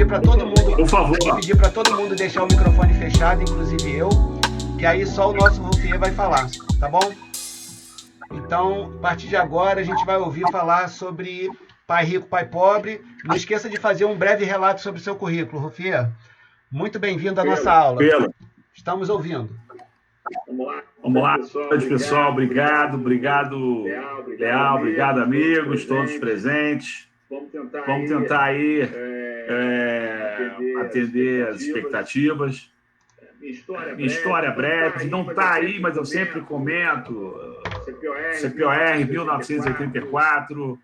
pedir para todo mundo, por favor, pedir para todo mundo deixar o microfone fechado, inclusive eu, que aí só o nosso Ruffier vai falar, tá bom? Então, a partir de agora, a gente vai ouvir falar sobre Pai Rico, Pai Pobre. Não esqueça de fazer um breve relato sobre o seu currículo, Ruffier. Muito bem-vindo à nossa aula. Estamos ouvindo. Vamos lá, pessoal. Obrigado, Leal, obrigado, amigos, todos presentes. Vamos tentar aí atender as expectativas. Minha história breve, não está aí, mas eu sempre comento. CPOR 1984,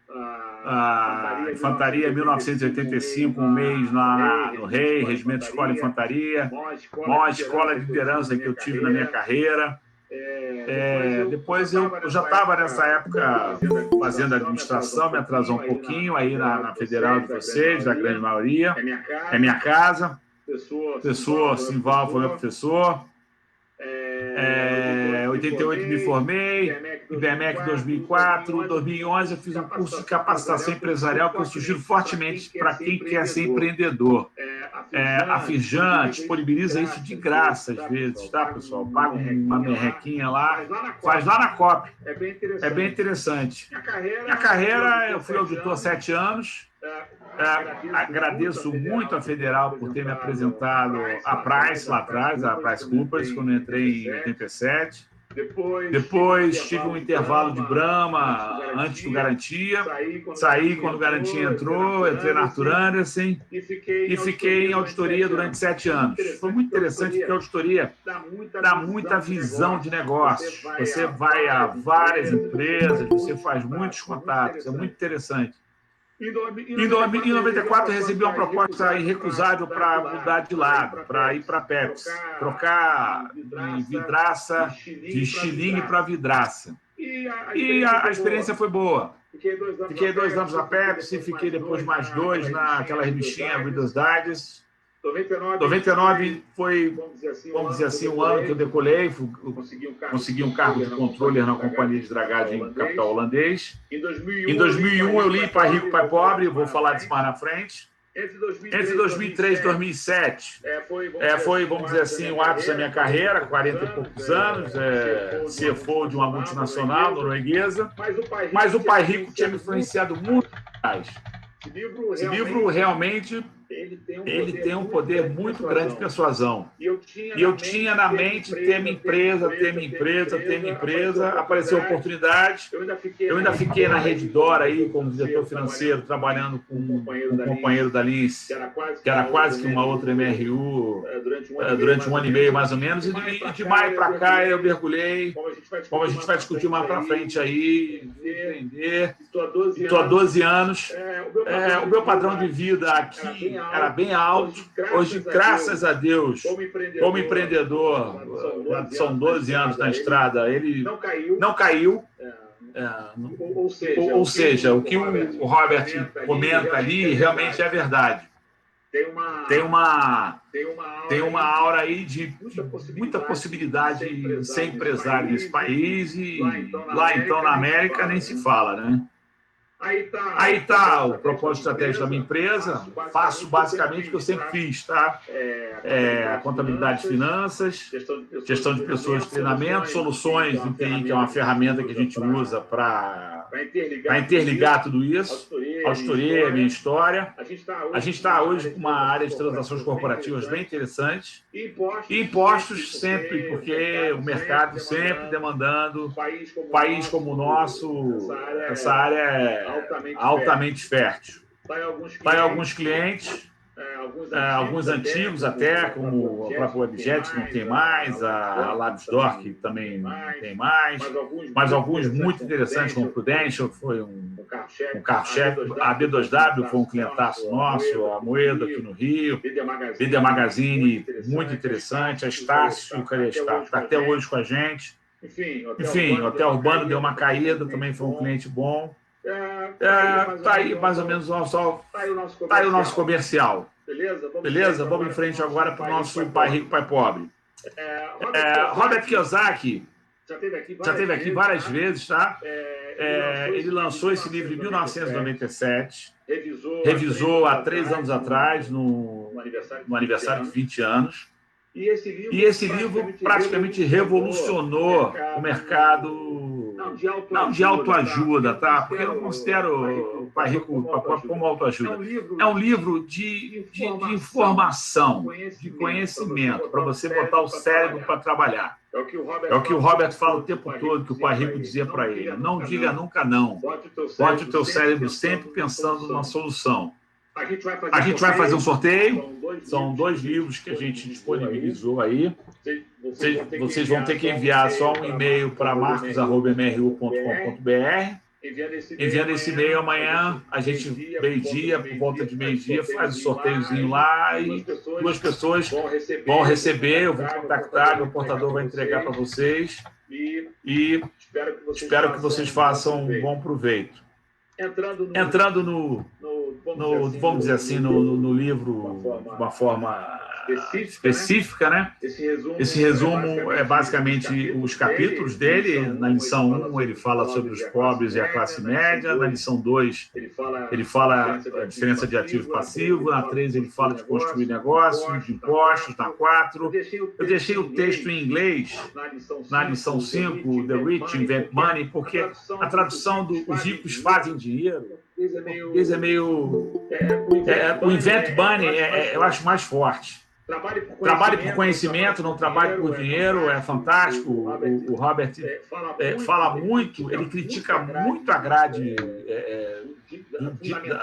Infantaria 1985, um mês lá no Rei, Regimento Escola Infantaria, maior escola de liderança que eu tive na minha carreira. Depois eu já estava nessa época fazendo administração, me atrasou um pouquinho aí na federal de vocês, da grande maioria. É minha casa. Professor Simval foi meu professor. 88 me formei, IBMEC 2004, 2011 eu fiz um curso de capacitação empresarial que eu sugiro fortemente para quem quer ser empreendedor. A Firjan disponibiliza isso de graça às vezes, tá, pessoal? Paga uma merrequinha lá, faz lá na COP. É bem interessante. Minha carreira, eu fui auditor há 7 anos. Agradeço muito a Federal por ter me apresentado a Price lá atrás, a PriceCoopers, quando eu entrei em 87. Depois tive um intervalo de Brahma antes do Garantia. Saí quando o Garantia entrou, entrei na Arthur Andersen e fiquei em auditoria durante 7 anos. Foi muito interessante porque a auditoria dá muita visão de negócios. Você vai a várias empresas, você faz muitos contatos, é muito interessante. Em 94, eu recebi uma proposta irrecusável para mudar de lado, para ir para a Pepsi, trocar de vidraça, de estilingue para vidraça. E a experiência foi boa. Fiquei 2 anos na Pepsi, fiquei depois mais 2 naquela revistinha Reader's Digest. 99 foi, vamos dizer assim, um ano que eu decolei, consegui um cargo de controller na companhia de dragagem capital holandês. Em 2001 eu li Pai Rico, Pai Pobre, vou falar disso mais na frente. Entre 2003 e 2007 foi, vamos dizer assim, o ápice da minha carreira, 40 e poucos anos, CFO de uma multinacional norueguesa, mas o Pai Rico tinha me influenciado muito mais. Esse livro realmente ele tem um poder muito grande de persuasão. E eu tinha na mente ter minha empresa, apareceu a oportunidade. Eu ainda fiquei na Reddor aí como diretor financeiro, trabalhando com um companheiro da Lince, que era quase que uma outra MRU, durante 1 ano e meio mais ou menos. E de maio para cá eu mergulhei, como a gente vai discutir mais para frente aí, empreender. Estou há 12 anos. O meu padrão de vida aqui era bem alto. Hoje, graças a Deus, como empreendedor, são 12 anos na estrada, ele não caiu. Ou seja, o que o Robert comenta ali realmente é verdade. Tem uma aura aí de muita possibilidade de ser empresário nesse país e lá então na América nem se fala, né? Aí tá o propósito estratégico da minha empresa. Faço basicamente o que eu sempre fiz, tá? Contabilidade de finanças, gestão de pessoas de treinamento, soluções em TI, que é uma ferramenta que a gente usa para interligar tudo isso. Auditoria, minha história. A gente está hoje com uma área de transações corporativas bem interessante. E impostos sempre, porque o mercado sempre demandando. País como o nosso, essa área é altamente fértil. Para alguns clientes, alguns antigos até, como a própria Webjet, que não tem mais, a Labsdor, que também não tem mais, mas alguns muito interessantes, como o Prudential, que foi um carro-chefe, a B2W foi um clientaço nosso, a Moeda aqui no Rio, Líder Magazine, muito interessante, a Estácio, cadê a Estácio? Está até hoje com a gente. Enfim, o Hotel Urbano deu uma caída, também foi um cliente bom. Tá aí mais ou menos tá aí o nosso comercial. Beleza? Vamos em frente agora para o nosso Pai Rico, Pai Pobre. Robert Kiyosaki, já teve aqui várias vezes, tá? Ele lançou esse livro em 1997, revisou há 3 anos atrás, no aniversário de 20 anos. E esse livro praticamente revolucionou o mercado, não de autoajuda, tá? Porque eu não considero o Pai Rico, Pai Pobre como autoajuda. É um livro de informação, de conhecimento, para você botar o cérebro para trabalhar. É o que o Robert fala o tempo todo, que o Pai Rico dizia para ele: não diga nunca não. Bote o teu cérebro sempre pensando numa solução. A gente vai fazer um sorteio. São 2 livros que a gente disponibilizou aí. Vocês vão ter que enviar só um e-mail para marcos@mru.com.br. Enviando esse e-mail amanhã, a gente, meio-dia, por volta de meio-dia, faz o sorteiozinho lá e 2 pessoas vão receber, eu vou contactar, meu portador vai entregar para vocês e espero que vocês façam um bom proveito. Entrando vamos dizer assim, no livro de uma forma específica, né? Esse resumo é basicamente os capítulos dele. Na lição 1, ele fala sobre os pobres e a classe média. Na lição 2, ele fala a diferença de ativo e passivo. Na 3, ele fala de construir negócios, de impostos. Na 4, eu deixei o texto em inglês. Na lição 5, The Rich Invent Money, porque a tradução do Os Ricos Fazem Dinheiro, o português é meio... o Invent Money eu acho mais forte. Trabalhe por conhecimento, não trabalhe por dinheiro, é fantástico. O Robert fala muito, ele critica muito a grade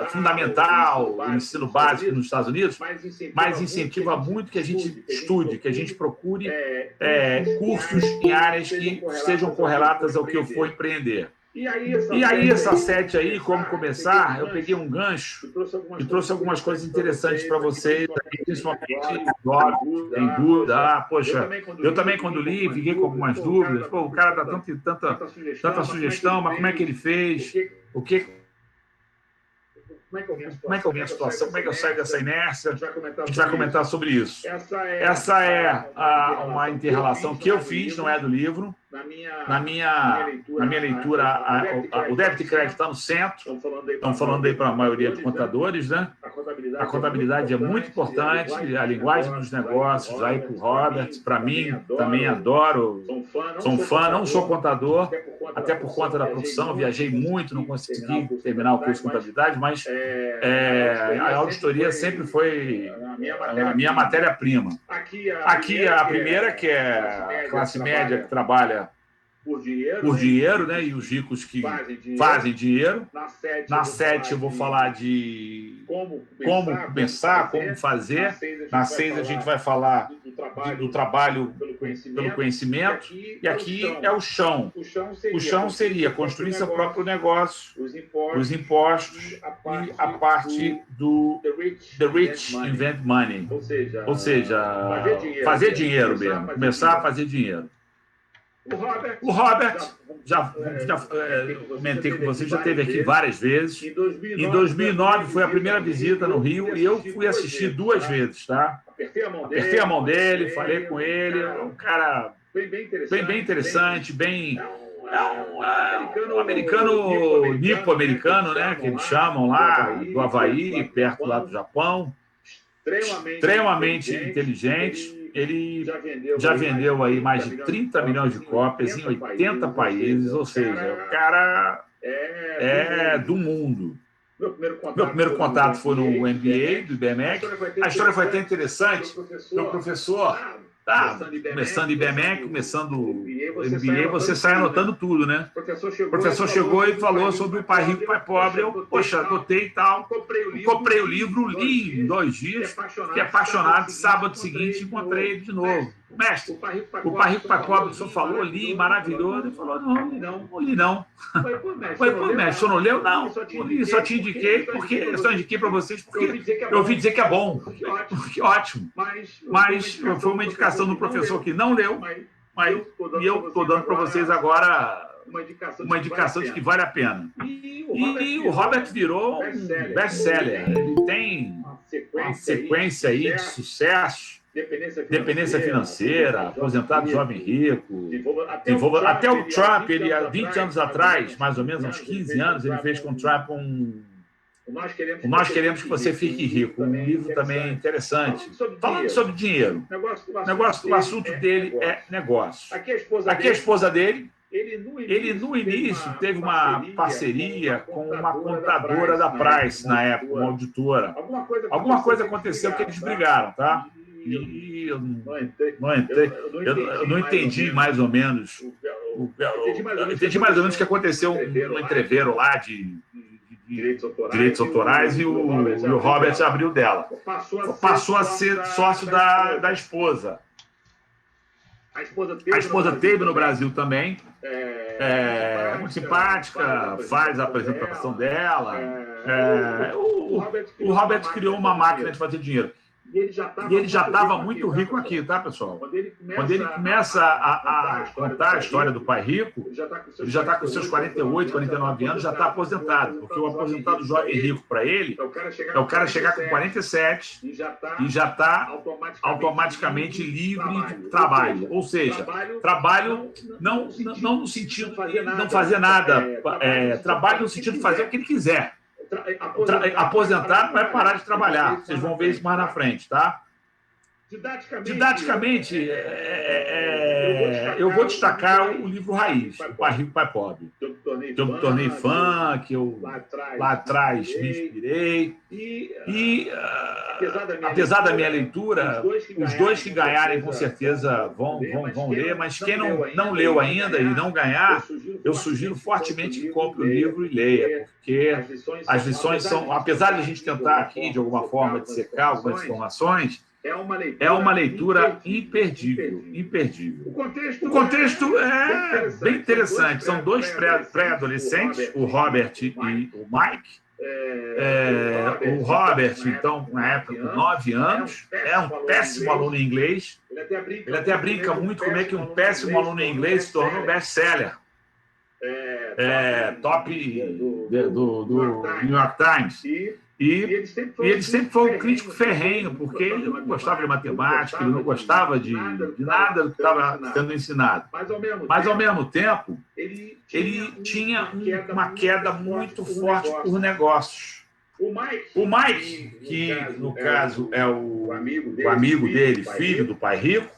fundamental, o ensino básico nos Estados Unidos, mas incentiva muito que a gente estude, que a gente procure cursos em áreas que estejam correlatas ao que eu for empreender. E aí, essa 7 aí, como começar, eu peguei um gancho e trouxe algumas coisas interessantes para vocês, principalmente em dúvida. Poxa, eu também, quando li, fiquei com algumas dúvidas. Pô, o cara dá tanta sugestão, mas como é que ele fez? Como é que eu venho a situação? Como é que eu saio dessa inércia? A gente vai comentar sobre isso. Essa é uma inter-relação que eu fiz, não é do livro. Na minha leitura, o débito e crédito está no centro. Estão falando aí para a maioria de contadores, né? A contabilidade é muito importante, a linguagem dos negócios, aí para o Robert, para mim, também adoro. Sou um fã, não sou contador, até por conta da profissão, viajei muito, não consegui terminar o curso de contabilidade, mas a auditoria sempre foi a minha matéria-prima. Aqui a primeira, que é a classe média que trabalha por dinheiro, né? E os ricos que fazem dinheiro. Na 7 eu vou falar de como começar, como fazer. Na 6 a gente vai falar do trabalho pelo conhecimento. E aqui é o chão. O chão seria construir seu próprio negócio, os impostos e a parte do The Rich Invent Money. Ou seja, fazer dinheiro mesmo, começar a fazer dinheiro. O Robert, já comentei com vocês, já esteve aqui várias vezes. Em 2009 foi a primeira visita no Rio e eu fui assistir 2 vezes, tá? Apertei a mão dele, falei com ele, é um cara bem interessante, um americano, nipo-americano, né? Que eles chamam lá, do Havaí, perto lá do Japão. Extremamente inteligente. Ele já vendeu aí mais de 30 milhões de cópias em 80 países, ou seja, o cara é do mundo. Meu primeiro contato foi no MBA do IBMEC. A história foi até interessante. Meu professor, começando IBMEC, começando MBA, você sai anotando tudo, né? O professor chegou e falou sobre o Pai Rico e Pai Pobre. Eu, poxa, anotei e tal. Comprei o livro, li em 2 dias, fiquei apaixonado. Sábado seguinte, encontrei ele de novo. Mestre, o Pai Rico e Pai Pobre, o senhor falou, li, maravilhoso. Ele falou, não li não. Falei, pô, mestre, o senhor não leu? Não li, só te indiquei, porque só indiquei para vocês porque eu ouvi dizer que é bom. Que ótimo. Mas foi uma indicação do professor que não leu, e eu estou dando para vocês agora uma indicação de que vale a pena. E o Robert virou um best-seller. Ele tem uma sequência aí de sucesso. dependência financeira, aposentado jovem rico. Até o Trump, ele, há 20 anos atrás, mais ou menos, uns 15 anos, ele fez com o Trump o Nós Queremos Que Você Fique Rico, um livro também interessante, falando sobre dinheiro. O assunto dele é negócio. Aqui a esposa dele, ele no início teve uma parceria com uma contadora da Price na época, uma auditora. Alguma coisa aconteceu que eles brigaram, tá? E eu não entendi mais ou menos. Eu entendi mais ou menos o que aconteceu no entreveiro lá de direitos autorais e o Robert abriu dela. Passou a ser sócio da esposa. A esposa teve no Brasil também. É muito simpática, faz a apresentação dela. O Robert criou uma máquina de fazer dinheiro. E ele já estava muito rico aqui, tá, pessoal? Quando ele começa a contar a história do pai rico, ele já está com seus 48, 49 anos, já está aposentado. Porque o aposentado jovem rico para ele é o cara chegar com 47 e já está automaticamente livre de trabalho. Ou seja, trabalho não no sentido de não fazer nada, trabalho no sentido de fazer o que ele quiser. Aposentado vai parar de trabalhar. Vocês vão ver isso mais na frente, tá? Didaticamente, eu vou destacar o livro Raiz, O Pai Rico, Pai Pobre. Que eu me tornei fã, que eu lá atrás me inspirei. E, apesar da minha leitura, os dois que ganharem com certeza vão ler, mas quem não leu ainda e não ganhar, eu sugiro fortemente que compre o livro e leia, porque as lições são, apesar de a gente tentar aqui, de alguma forma, dissecar algumas informações, é uma leitura imperdível. O contexto é bem interessante. São dois pré-adolescentes, o Robert e o Mike. O Robert, então, na época, com 9 anos, é um péssimo aluno em inglês. Ele até brinca muito como é que um péssimo aluno em inglês se tornou best-seller. Top do New York Times. E ele sempre foi um crítico ferrenho, porque ele não gostava de matemática, ele não gostava de nada do que estava sendo ensinado. Mas, ao mesmo tempo, ele tinha uma queda muito forte por negócios. O Mike, que, no caso, é o amigo dele, filho do pai rico,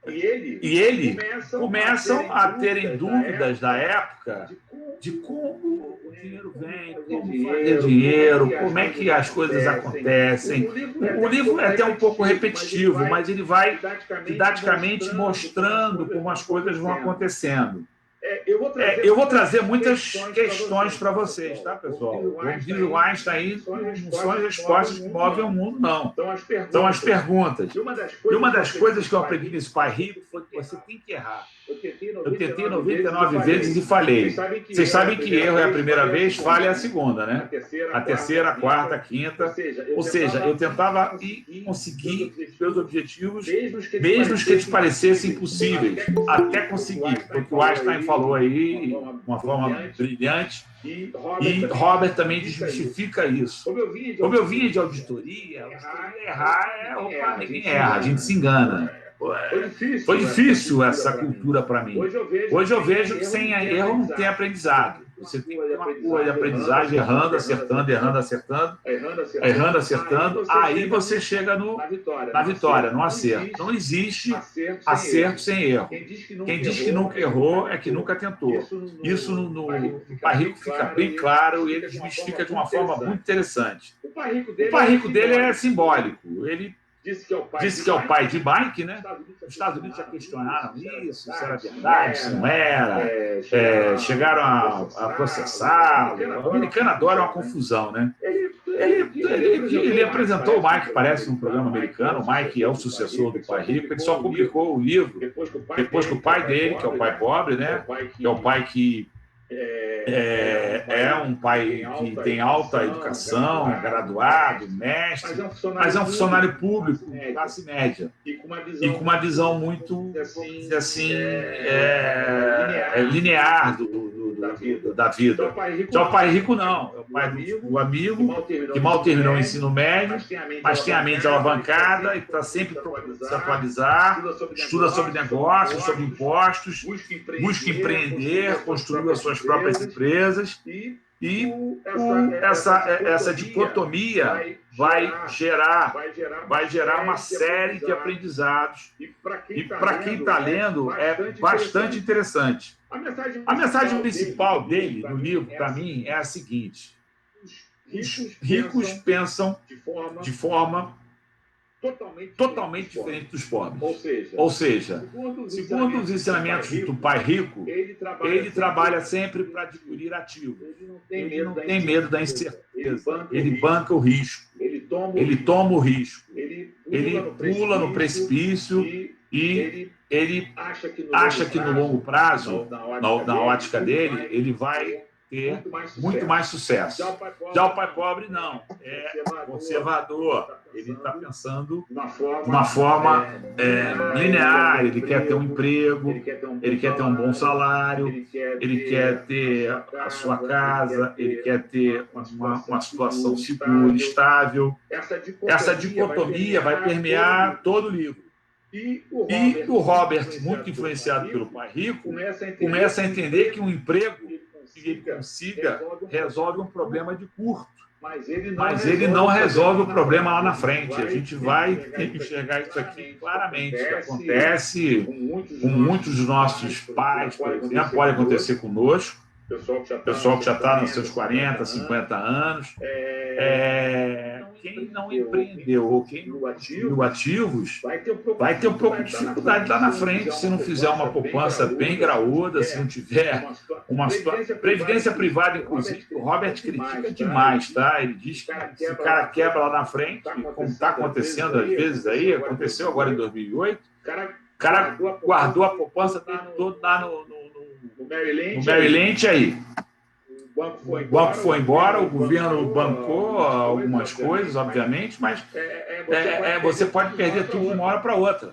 e ele começam a terem dúvidas da época de como o dinheiro vem, como fazer dinheiro, como é que as coisas acontecem. O livro é até um pouco repetitivo, mas ele vai didaticamente mostrando como as coisas vão acontecendo. Eu vou trazer muitas questões para vocês, tá, pessoal? Como diz o Einstein, não são as respostas que movem o mundo, não. São as perguntas. E uma das coisas que eu aprendi nesse Pai Rico foi que você tem que errar. Eu tentei 99 vezes e falhei. Vocês sabem que erro é a primeira vez, falha é a segunda, né? A terceira, a quarta, a quinta. Ou seja, eu tentava e conseguir meus objetivos, mesmo que eles parecessem impossíveis, até conseguir. Porque o Einstein falou aí, de uma forma brilhante, e Robert também desmistifica isso. Como eu vinha de auditoria, errar, ninguém erra, a gente se engana. Foi difícil essa cultura para mim. Hoje eu vejo que sem erro não tem aprendizado. Você tem que ter uma curva de aprendizagem, errando, acertando, aí você chega na vitória, no acerto. Não existe acerto sem erro. Quem diz que nunca errou é que nunca tentou. Isso no Pai Rico fica bem claro e ele desmistifica de uma forma muito interessante. O Pai Rico dele é simbólico. Ele disse que é o pai de Mike, né? Os Estados Unidos já questionaram isso, se era verdade, se não era. Chegaram a processá-lo. O americano adora uma confusão, né? Ele apresentou o Mike, parece, num programa americano. O Mike é o sucessor do Pai Rico. Ele só publicou o livro depois que o pai dele, que é o pai pobre, né? Que é o pai que é um pai que tem alta educação, graduado, mestre, mas é um funcionário público, classe média, e com uma visão muito, vamos dizer assim, linear do da vida. Já o pai rico não, é o pai do amigo que mal terminou o ensino médio, mas tem a mente alavancada e está sempre procurando se atualizar, estuda sobre negócios, sobre impostos, busca empreender, construir as suas próprias empresas. E essa dicotomia vai gerar uma série de aprendizados. E para quem está lendo, é bastante interessante. A mensagem principal dele, no livro, para mim, é a seguinte: os ricos pensam de forma totalmente diferente dos pobres. Ou seja, segundo os ensinamentos do pai rico, ele trabalha sempre para adquirir ativos. Ele não tem medo da incerteza. Ele banca o risco. Ele toma o risco. Ele pula no precipício e ele acha que no longo prazo, na ótica dele, ele vai ter muito mais sucesso. Já o pai pobre não, é conservador. Ele está pensando de uma forma linear. Ele quer ter um emprego, ele quer ter um bom salário, ele quer ter a sua casa, ele quer ter uma situação segura, estável. Essa dicotomia vai permear todo o livro. E o Robert, muito influenciado pelo pai rico, começa a entender que um emprego que ele consiga resolve um problema de curto, mas ele não resolve o problema lá na frente. A gente vai enxergar isso aqui claramente. Acontece com muitos dos nossos pais, por exemplo, pode acontecer conosco, pessoal que já está nos seus 40, 50 anos. Quem não empreendeu ou quem não construiu ativos vai ter um pouco de dificuldade lá na frente se não fizer uma poupança bem graúda, se não tiver uma previdência privada, inclusive. O Robert critica demais, tá? Ele diz que se o cara quebra lá na frente, como está acontecendo às vezes aí, aconteceu agora em 2008, o cara guardou a poupança dele toda lá no Merrill aí. O banco foi embora, o governo bancou algumas coisas, obviamente, mas você pode perder tudo de uma hora para outra.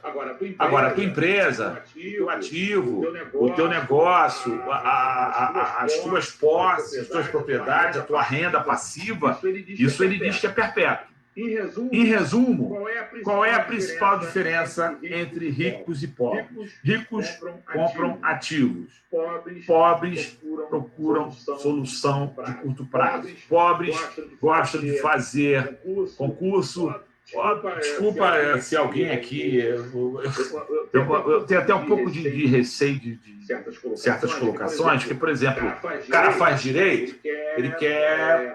Agora, a tua empresa, o teu ativo, o teu negócio, as tuas posses, as tuas propriedades, a tua renda passiva, isso ele diz que é perpétuo. Em resumo, qual é a principal diferença entre ricos e pobres? Ricos compram ativos. Pobres procuram solução de curto prazo. Pobres gostam de fazer concurso. Desculpa se alguém aqui... Eu tenho até um pouco de receio de certas colocações, que, por exemplo, o cara faz direito, ele quer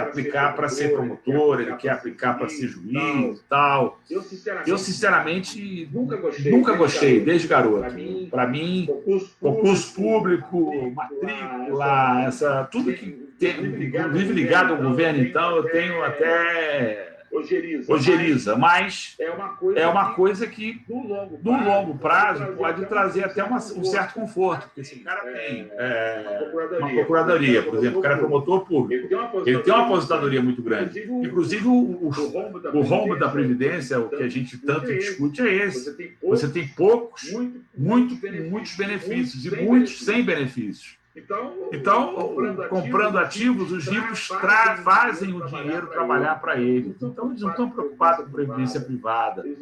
aplicar para ser promotor, ele quer aplicar para ser juiz e tal. Eu, sinceramente, nunca gostei, desde garoto. Para mim, concurso público, matrícula, tudo que vive ligado ao governo, então, eu tenho até... ojeriza, mas é uma coisa que, no longo prazo, pode trazer até um certo conforto, porque se o cara tem uma procuradoria, por exemplo, o cara é promotor público, ele tem uma aposentadoria muito grande. Inclusive, o rombo da Previdência, o que a gente tanto discute é esse. Você tem muitos benefícios e muitos sem benefícios. Então, comprando ativos, os ricos fazem o dinheiro trabalhar para eles. Então, eles não estão preocupados com previdência privada, eles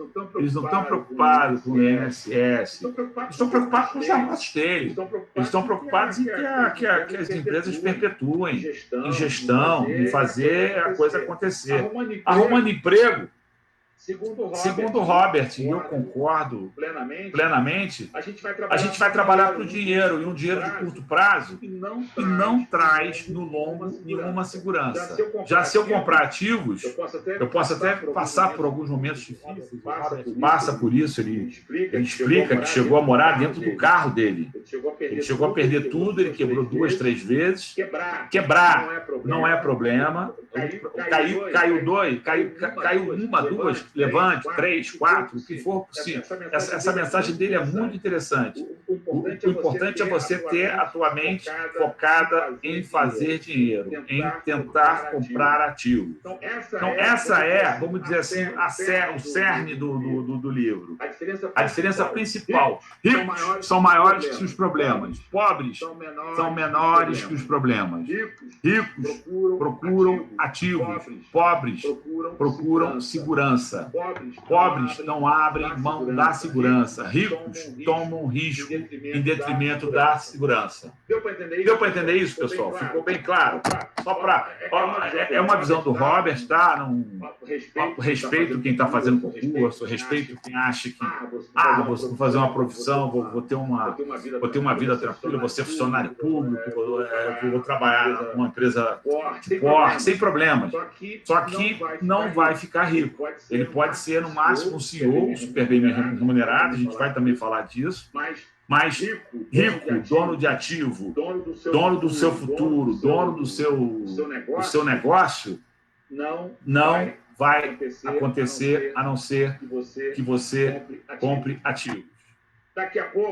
não estão preocupados com o INSS, eles estão preocupados com os negócios deles, eles estão preocupados em que as empresas perpetuem, em gestão, em fazer a coisa acontecer. Arrumando emprego, segundo o Robert, e eu concordo plenamente, a gente vai trabalhar para o dinheiro, e um dinheiro de curto prazo, e não traz no longo nenhuma segurança. Já se eu comprar ativos, eu posso até passar por alguns momentos difíceis, o Robert passa por isso, ele explica que chegou a morar dentro do carro dele. Ele chegou a perder tudo, ele quebrou 2, 3 vezes. Quebrar não é problema. Caiu 1, 2, levante, 3, 4, o que for possível. Essa mensagem dele é muito interessante. O importante é você ter a tua mente focada em fazer dinheiro, em tentar comprar ativos. Então, essa é, vamos dizer assim, o cerne do livro. A diferença principal: ricos são maiores que os problemas, pobres são menores que os problemas. Ricos procuram ativos, pobres procuram segurança. Pobres não abrem mão da segurança, ricos tomam risco em detrimento da segurança. Deu para entender isso, pessoal? Ficou bem claro? Só para... É uma visão do Robert, tá? Não respeito quem está fazendo concurso, respeito quem acha que vou fazer uma profissão, vou ter uma vida tranquila, vou ser funcionário público, vou trabalhar numa empresa de porte, sem problemas. Só que não vai ficar rico. Ele pode ser, no máximo, um CEO super bem remunerado, a gente vai também falar disso, mas rico, dono de ativo, dono do seu futuro, dono do seu negócio, não vai acontecer a não ser que você compre ativos.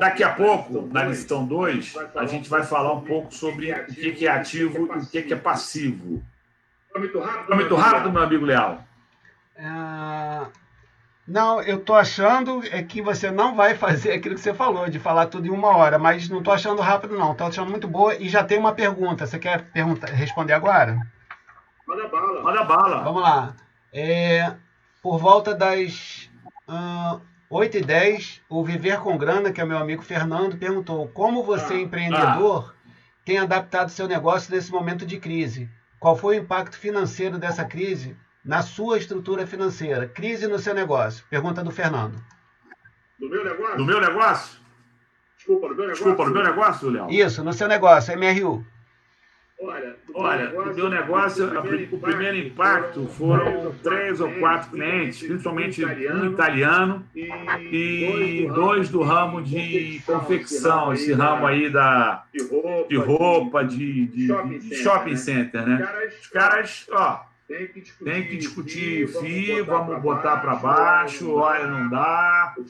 Daqui a pouco, na lição 2, a gente vai falar um pouco sobre o que é ativo e o que é passivo. Foi muito rápido, meu amigo Leal? Não, eu tô achando que você não vai fazer aquilo que você falou, de falar tudo em 1 hora, mas não tô achando rápido, não. Tô achando muito boa e já tem uma pergunta. Você quer responder agora? Manda bala. Vamos lá. Por volta das 8h10, o Viver com Grana, que é meu amigo Fernando, perguntou: como você, empreendedor, tem adaptado seu negócio nesse momento de crise? Qual foi o impacto financeiro dessa crise na sua estrutura financeira? Crise no seu negócio. Pergunta do Fernando. Do meu negócio? Desculpa, no meu negócio, Léo? Isso, no seu negócio, MRU. Olha, no meu negócio, o primeiro impacto foram 3 ou 4 clientes, principalmente um italiano e 2 do ramo de confecção, esse ramo aí de roupa, de shopping center, né? Os caras, tem que discutir FII, vamos botar para baixo, olha, não dá. Eu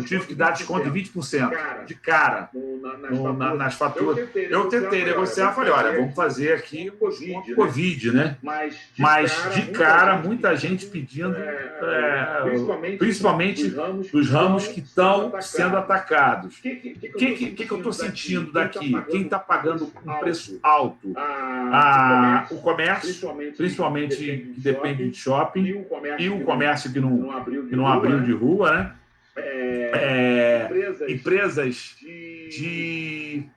tive que dar desconto de 20% de cara nas faturas. Eu tentei negociar, falei, olha, vamos fazer aqui o Covid, né? Mas de cara, muita gente pedindo, principalmente dos ramos que estão sendo atacados. O que eu estou sentindo daqui? Quem está pagando um preço alto? O comércio, principalmente que depende de shopping, e o comércio que não abriu de rua, né? Empresas de...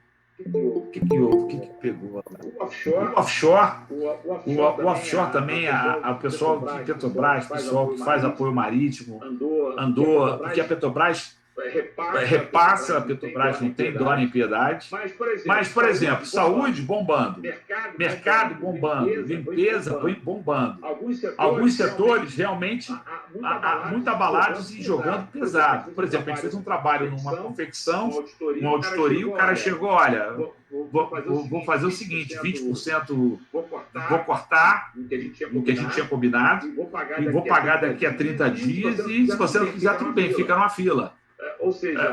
O que pegou? O offshore. O offshore também, o pessoal de Petrobras, o pessoal que faz apoio marítimo, andou, porque a Petrobras repassa, a Petrobras não tem dó nem piedade. Mas, por exemplo, saúde bombando, mercado bombando, limpeza bombando. Alguns setores realmente muito abalados e jogando pesado. Por exemplo, a gente fez um trabalho numa confecção, uma auditoria, o cara chegou, olha, vou fazer o seguinte, 20% vou cortar o que a gente tinha combinado e vou pagar daqui a 30 dias e se você não quiser, tudo bem, fica numa fila.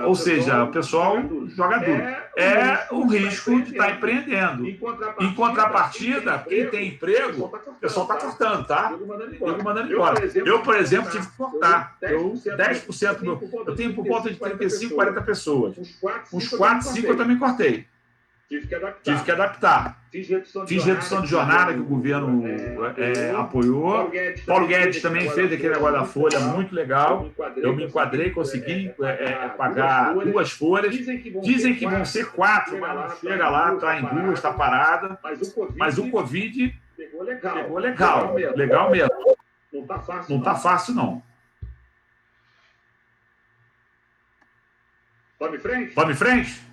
Ou seja, o pessoal joga duro. É o risco de estar empreendendo. Em contrapartida, quem tem emprego, o pessoal está cortando, tá? Eu mandando embora. Eu, por exemplo, tive que cortar. 10%. Eu tenho por volta de 35, 40 pessoas. Uns 4, 5 eu também cortei. Tive que adaptar. Fiz redução de jornada que o governo apoiou. Paulo Guedes também fez aquele negócio da folha muito legal. Eu me enquadrei, consegui pagar 2 folhas. Dizem que vão ser 4, mas não chega lá, está em 2, está parada. Mas o Covid pegou legal. Legal mesmo. Não está fácil, não. Vamos em frente?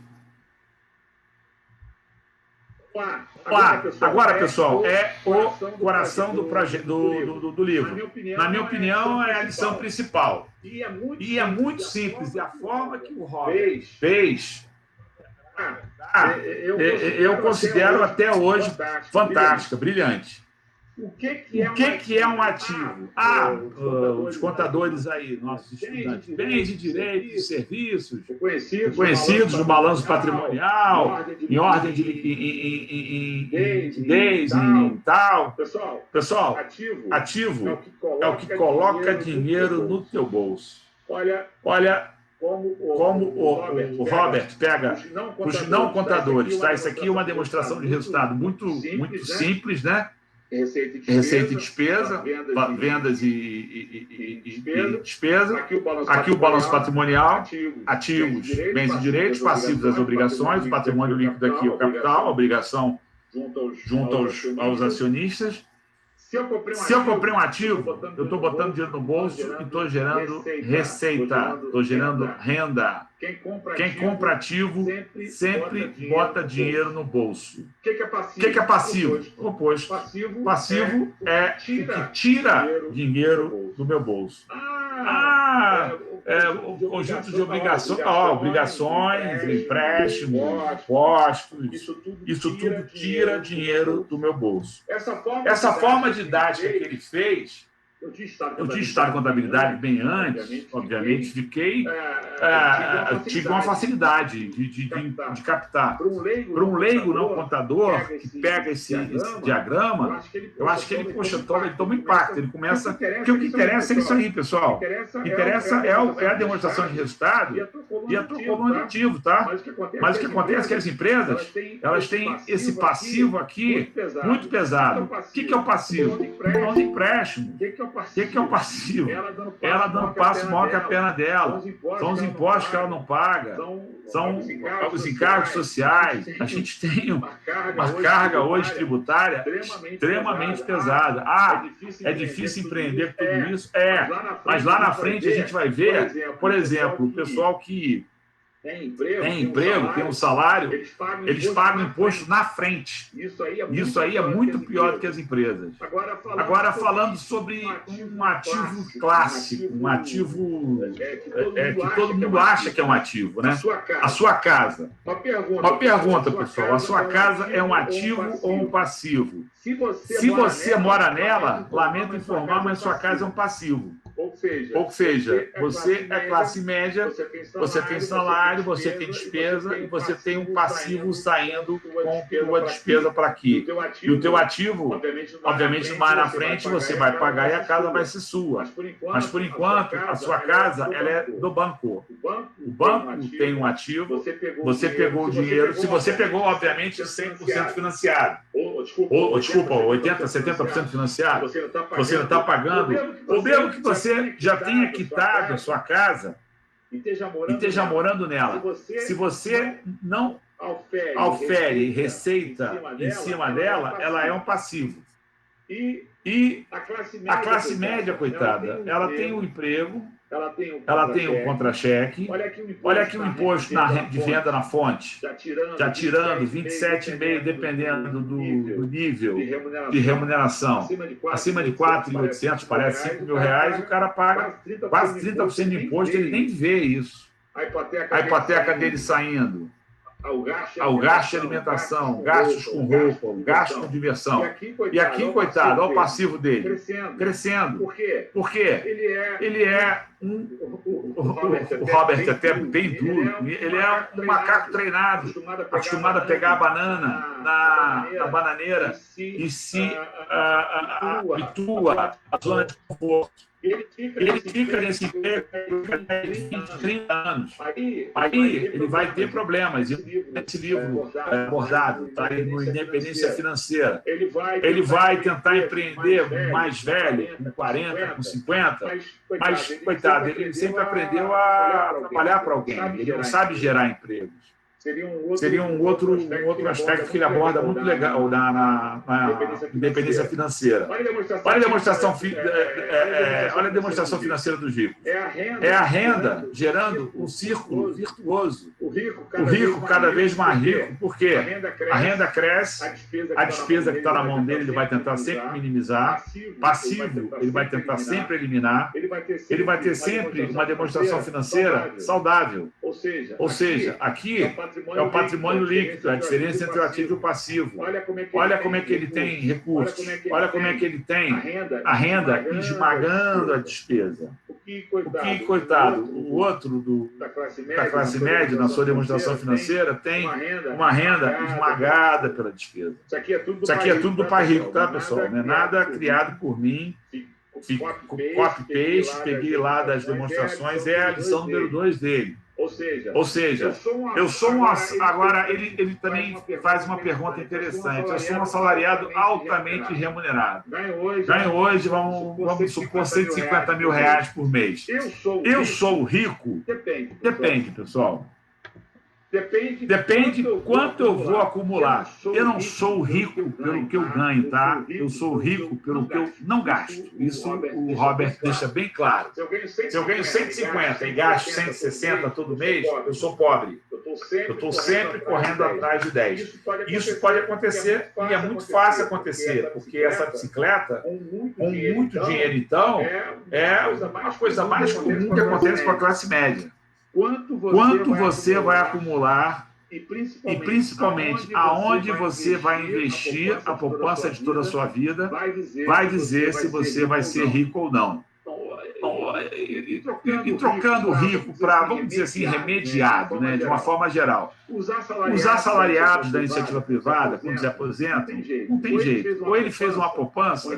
Agora, pessoal, é o coração do livro. Na minha opinião, é a lição principal. E é muito simples. E a forma que o Robert fez, eu considero até hoje fantástica, brilhante. O que é um ativo? Os contadores aí, nossos estudantes. Bens e direitos e serviços, reconhecidos no balanço patrimonial, em ordem de liquidez e tal. Pessoal, ativo é o que coloca dinheiro no teu bolso. Olha como o Robert pega os não contadores. Tá? Isso aqui é uma demonstração de resultado muito simples, né? Receita e despesa, vendas e despesa. Aqui o balanço patrimonial, ativos, bens e direitos, passivos as obrigações, o patrimônio líquido aqui é o capital, a obrigação junto aos acionistas. Se eu comprei um ativo, eu estou botando dinheiro no bolso e estou gerando receita, estou gerando renda. Quem compra ativo sempre bota dinheiro no bolso. O que é passivo? O oposto. Passivo é o que tira dinheiro do meu bolso. O conjunto de obrigações, empréstimos, impostos, isso tudo tira dinheiro do meu bolso. Essa forma didática que ele fez, eu tinha estudado contabilidade bem antes, obviamente, tive uma facilidade de captar. Para um leigo não contador que pega esse diagrama, eu acho que ele, toma impacto, ele começa... Porque o que interessa é isso aí, pessoal. O que interessa é a demonstração de resultado e a tua coluna de ativo, tá? Mas o que acontece é que as empresas, elas têm esse passivo aqui muito pesado. O que é o passivo? Não de empréstimo. O que é o passivo? Ela dando passo maior que a perna dela. São os impostos que ela não paga. São os encargos sociais. A gente tem uma carga hoje tributária extremamente pesada. É difícil empreender com tudo isso? Mas lá na frente a gente vai ver, por exemplo, o pessoal que tem emprego, tem um salário, eles pagam imposto na frente. Isso aí é muito pior do que as empresas. Agora, falando sobre um ativo clássico, um ativo que todo mundo acha que é um ativo, né? A sua casa. Uma pergunta, pessoal. A sua casa é um ativo ou um passivo? Se você mora nela, lamento informar, mas sua casa é um passivo. Ou seja, você é classe média, você tem salário, você tem despesa e você tem um passivo saindo com a despesa para aqui. E o teu ativo, obviamente, mais na frente você vai pagar e a casa vai ser sua. Mas, por enquanto, a sua casa ela é do banco. O banco tem um ativo, você pegou o dinheiro. Se você pegou, obviamente, 100% financiado. Desculpa, 80%, 70% financiado, você não está pagando, ou mesmo que você já tenha quitado a sua casa e esteja morando nela. Se você não aufere receita em cima dela, ela é um passivo. E a classe média, coitada, ela tem um emprego, ela tem um contra-cheque. Olha aqui o imposto de venda na fonte, já tirando 27,5%, dependendo do nível de remuneração. Acima de 4.800, parece R$5.000, o cara paga quase 30% de imposto, ele nem vê isso. A hipoteca dele saindo. Ao gasto de alimentação, gastos com roupa, gastos com diversão. E aqui, coitado, olha o passivo dele. Crescendo. Por quê? Ele é o Robert até bem duro. Ele é um macaco treinado, acostumado a pegar a banana na bananeira e se habitua à zona de conforto. Ele fica nesse emprego 20, 30 anos. Aí ele vai ter problemas. Esse livro abordado está aí no Independência Financeira. Ele vai tentar empreender mais velho, com 40, com 50, mas, coitado, ele sempre aprendeu a trabalhar para alguém. Ele não sabe gerar empregos. Seria um outro aspecto que ele aborda muito legal na independência financeira. Olha a demonstração financeira dos ricos. É a renda gerando um círculo virtuoso. O o rico cada vez mais rico, porque a renda cresce, a despesa que está na mão dele ele vai tentar sempre minimizar, passivo ele vai tentar sempre eliminar, ele vai ter sempre uma demonstração financeira saudável. Ou seja, aqui é o patrimônio líquido, a diferença entre o ativo e o passivo. Olha como é que ele tem recursos, olha como é que ele tem a renda esmagando a despesa. O que, coitado, o outro da classe média, na sua demonstração financeira, tem uma renda esmagada pela despesa. Isso aqui é tudo do Pai Rico, tá, pessoal? Não é nada criado por mim. Copy-paste, peguei lá das demonstrações, é a lição número 2 dele. Ou seja, eu sou um... Agora, ele também faz uma pergunta interessante. Eu sou um assalariado altamente remunerado. Ganho hoje, vamos supor, R$150 mil por mês. Eu sou rico? Depende, pessoal. Depende quanto eu vou acumular. Eu não sou rico pelo que eu ganho, tá? Eu sou rico pelo que eu não gasto. Isso o Robert deixa bem claro. Se eu ganho 150 e gasto 160 todo mês, eu sou pobre. Eu estou sempre correndo atrás de 10. Isso pode acontecer e é muito fácil acontecer, porque essa bicicleta, com muito dinheiro, então, é uma coisa mais comum que acontece com a classe média. Quanto você vai acumular e, principalmente, aonde você vai investir a poupança de toda a sua vida, vai dizer se você vai ser rico ou não. E trocando rico para, vamos dizer assim, remediado, né, de uma forma geral. Os assalariados da iniciativa privada, quando se aposentam, não tem jeito. Ou ele fez uma poupança,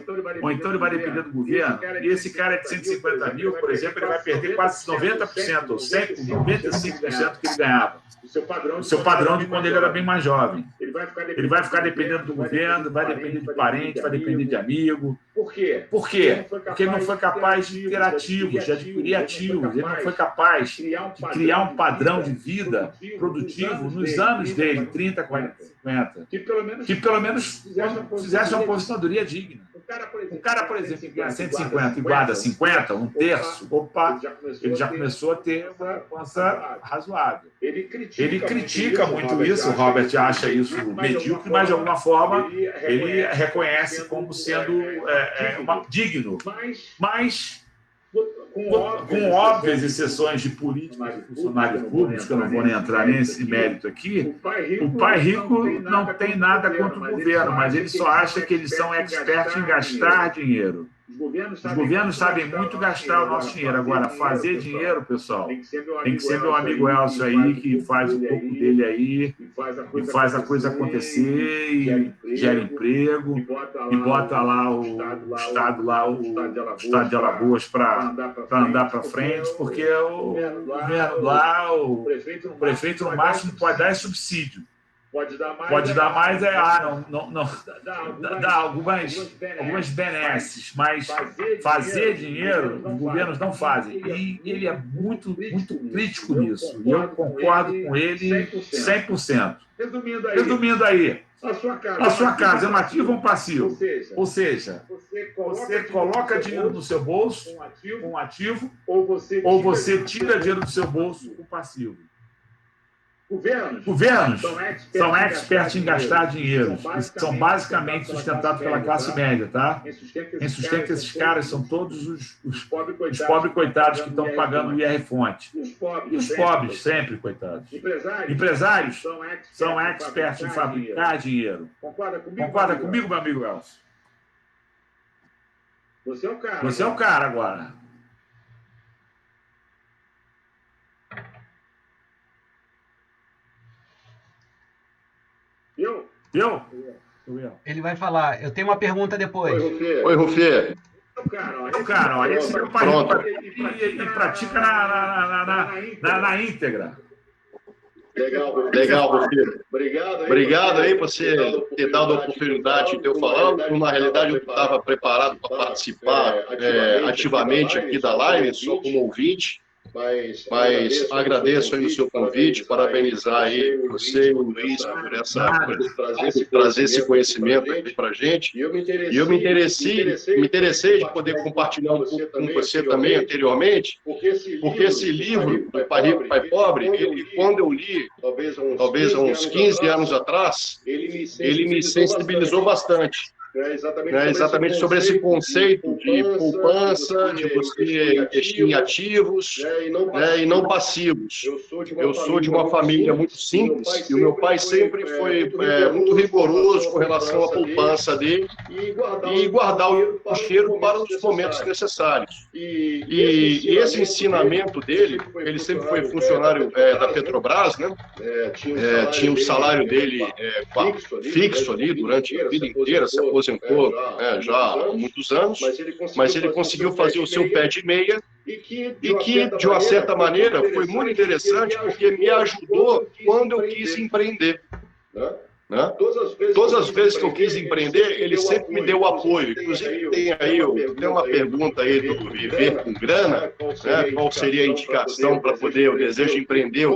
ou então ele vai depender do governo. E esse cara é de 150 mil, por exemplo, ele vai perder quase 90%, ou 95% que ele ganhava. O seu padrão de quando ele era bem mais jovem. Ele vai ficar dependendo do governo, vai depender de parente, vai depender de amigo. Por quê? Porque ele não foi capaz de ter ativos, de adquirir ativos. Ele não foi capaz de criar um padrão de vida produtivo nos anos dele, 30, 40, 50. Que pelo menos fizesse uma aposentadoria digna. Um cara, por exemplo, que ganha 150 e guarda 50, um terço, opa, ele já começou a ter uma poupança razoável. Ele critica muito isso, o Robert acha isso medíocre, mas de alguma forma ele reconhece como sendo digno. Mas com óbvias exceções de políticos e funcionários públicos, que eu não vou nem entrar nesse mérito aqui, o Pai Rico não tem nada contra o governo, mas ele só acha que eles são expertos em gastar dinheiro. Os governos sabem muito gastar o nosso dinheiro. Agora, fazer dinheiro, pessoal, tem que ser meu amigo Elcio aí, que faz o pouco dele aí, e faz a coisa acontecer, e gera emprego, e bota lá o Estado de Alagoas para andar para frente, porque o governo lá, o prefeito no máximo pode dar subsídio. Pode dar mais, dá algumas benesses, mas fazer dinheiro, os governos não fazem. E ele é muito crítico nisso. E eu concordo com ele 100%. Resumindo aí, a sua casa é um ativo ou um passivo? Ou seja, você coloca dinheiro no seu bolso com um ativo, ou você tira dinheiro do seu bolso com um passivo. Governos são experts em gastar dinheiro e são basicamente sustentados pela classe média, tá? Quem sustenta esses caras são todos os pobres coitados que estão pagando o IR-fonte. E os pobres, sempre, coitados. Empresários são experts em fabricar dinheiro. Concorda comigo, meu amigo Elcio? Você é o cara agora. Eu? Ele vai falar. Eu tenho uma pergunta depois. Oi, Rufê. Cara, esse meu pai ele pratica na íntegra. Legal, Rufê. Obrigado aí por você ter dado a oportunidade de eu falando. Na realidade, eu estava preparado para participar ativamente aqui da live, só como ouvinte. Mas agradeço aí o seu convite, parabenizar aí você e o Luiz por trazer esse conhecimento aqui para a gente. E eu me interessei de poder compartilhar um pouco com você também anteriormente, porque esse livro, do Pai Rico, Pai Pobre, quando eu li, talvez há uns 15 anos atrás, ele me sensibilizou bastante. Exatamente sobre esse conceito de poupança, de você investir em ativos e não passivos. Eu sou de uma família muito simples e o meu pai sempre foi muito rigoroso com relação à poupança dele e guardar o dinheiro para os momentos necessários. E esse ensinamento dele, ele sempre foi funcionário da Petrobras, né? Tinha o salário dele fixo ali durante a vida inteira, se aposentou já há muitos anos, mas ele conseguiu fazer o seu pé de meia e que, de uma certa maneira, foi muito interessante porque me ajudou quando eu quis empreender. Né? Todas as vezes que eu quis empreender, ele sempre me deu apoio. Inclusive, tem uma pergunta aí do Viver com Grana, né? Qual seria a indicação para poder, o desejo de empreender,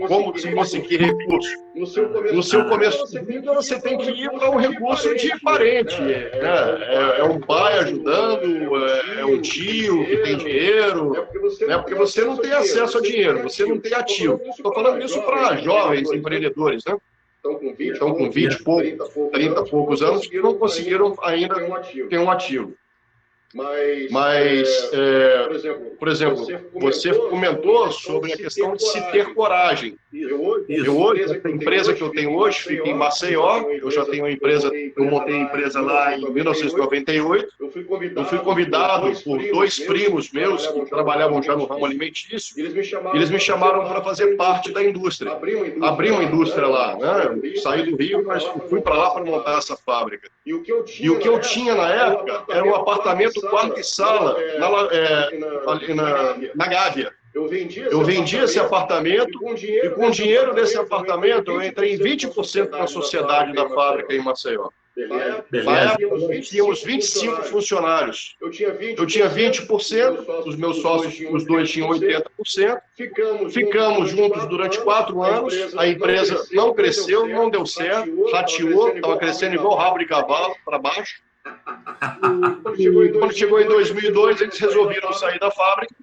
como se conseguir recurso? No seu começo de vida, você tem que ir para um recurso de parente. Né? É um pai ajudando, é um tio que tem dinheiro, né? Porque você não tem acesso a dinheiro, você não tem ativo. Estou falando isso para jovens empreendedores, né? Estão com 20 e poucos, 30 e poucos anos que não conseguiram ainda ter um ativo. Mas, por exemplo, você comentou sobre a questão de se ter coragem. A empresa que eu tenho hoje fica em Maceió. Eu já tenho uma empresa, eu montei a empresa lá em 1998. Eu fui convidado por 2 primos meus que trabalhavam já no ramo alimentício. Eles me chamaram para fazer parte da indústria. Abri uma indústria lá, né? Eu saí do Rio, mas fui para lá para montar essa fábrica. E o que eu tinha na época era um apartamento quarto e sala na Gávea. Eu vendi esse apartamento e com o dinheiro desse apartamento eu entrei em 20% na sociedade da fábrica em Maceió. Na época, nós tínhamos 25 funcionários. Eu tinha 20%, os meus sócios, os 2 tinham 80%. Ficamos juntos durante 4 anos. A empresa não cresceu, não deu certo, rateou, estava crescendo igual rabo de cavalo para baixo. E quando chegou em 2002, eles resolveram sair da fábrica.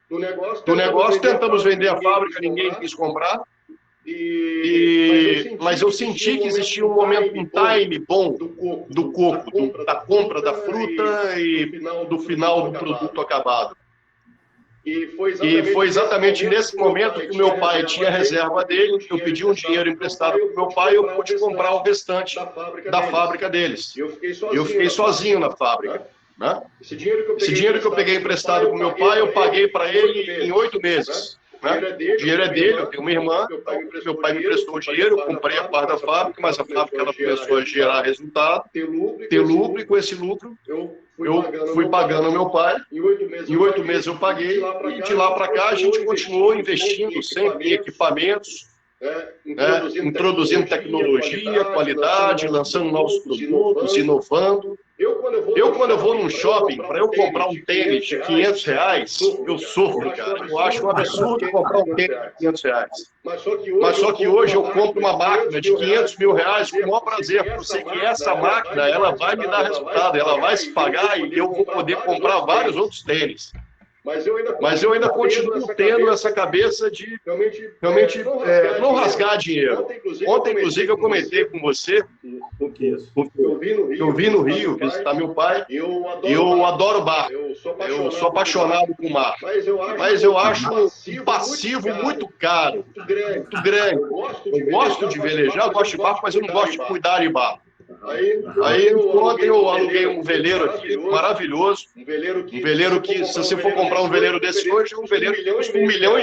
Do negócio, tentamos vender a fábrica, ninguém quis comprar. Mas eu senti que existia um momento, um time bom do coco, da compra da fruta e do final do produto acabado. E foi exatamente nesse momento que o meu pai tinha a reserva dele, eu pedi um dinheiro emprestado para o meu pai e eu pude comprar o restante da fábrica deles. Eu fiquei sozinho na fábrica. Né? Esse dinheiro que eu peguei emprestado com meu pai, eu paguei para ele em 8 meses. Né? O dinheiro é dele, eu tenho uma irmã, meu pai me emprestou o dinheiro, eu comprei a parte da fábrica, mas a fábrica ela começou a gerar resultado, ter lucro, e com esse lucro eu fui pagando ao meu pai, em 8 meses eu paguei, e de lá para cá a gente continuou investindo sempre em equipamentos, introduzindo tecnologia, qualidade, lançando novos produtos, inovando. Quando eu vou num shopping, para eu comprar um tênis de R$500, eu sofro, cara. Eu acho um absurdo comprar um tênis de R$500. Mas só que hoje eu compro uma máquina de R$500 mil com o maior prazer, porque eu sei que essa máquina ela vai me dar resultado, ela vai se pagar e eu vou poder comprar vários outros tênis. Mas eu ainda continuo tendo essa cabeça de realmente não rasgar dinheiro. Ontem, inclusive, eu comentei com você, eu vim no Rio visitar meu pai, e eu adoro bar. Eu sou apaixonado por mar. Mas eu acho um passivo muito caro, muito grande. Eu gosto de velejar, eu gosto de barco, mas eu não gosto de cuidar de barco. Aí ontem eu aluguei um veleiro aqui, maravilhoso. Um veleiro que, se você for comprar um veleiro desse hoje, é um veleiro que custa R$1,5 milhão.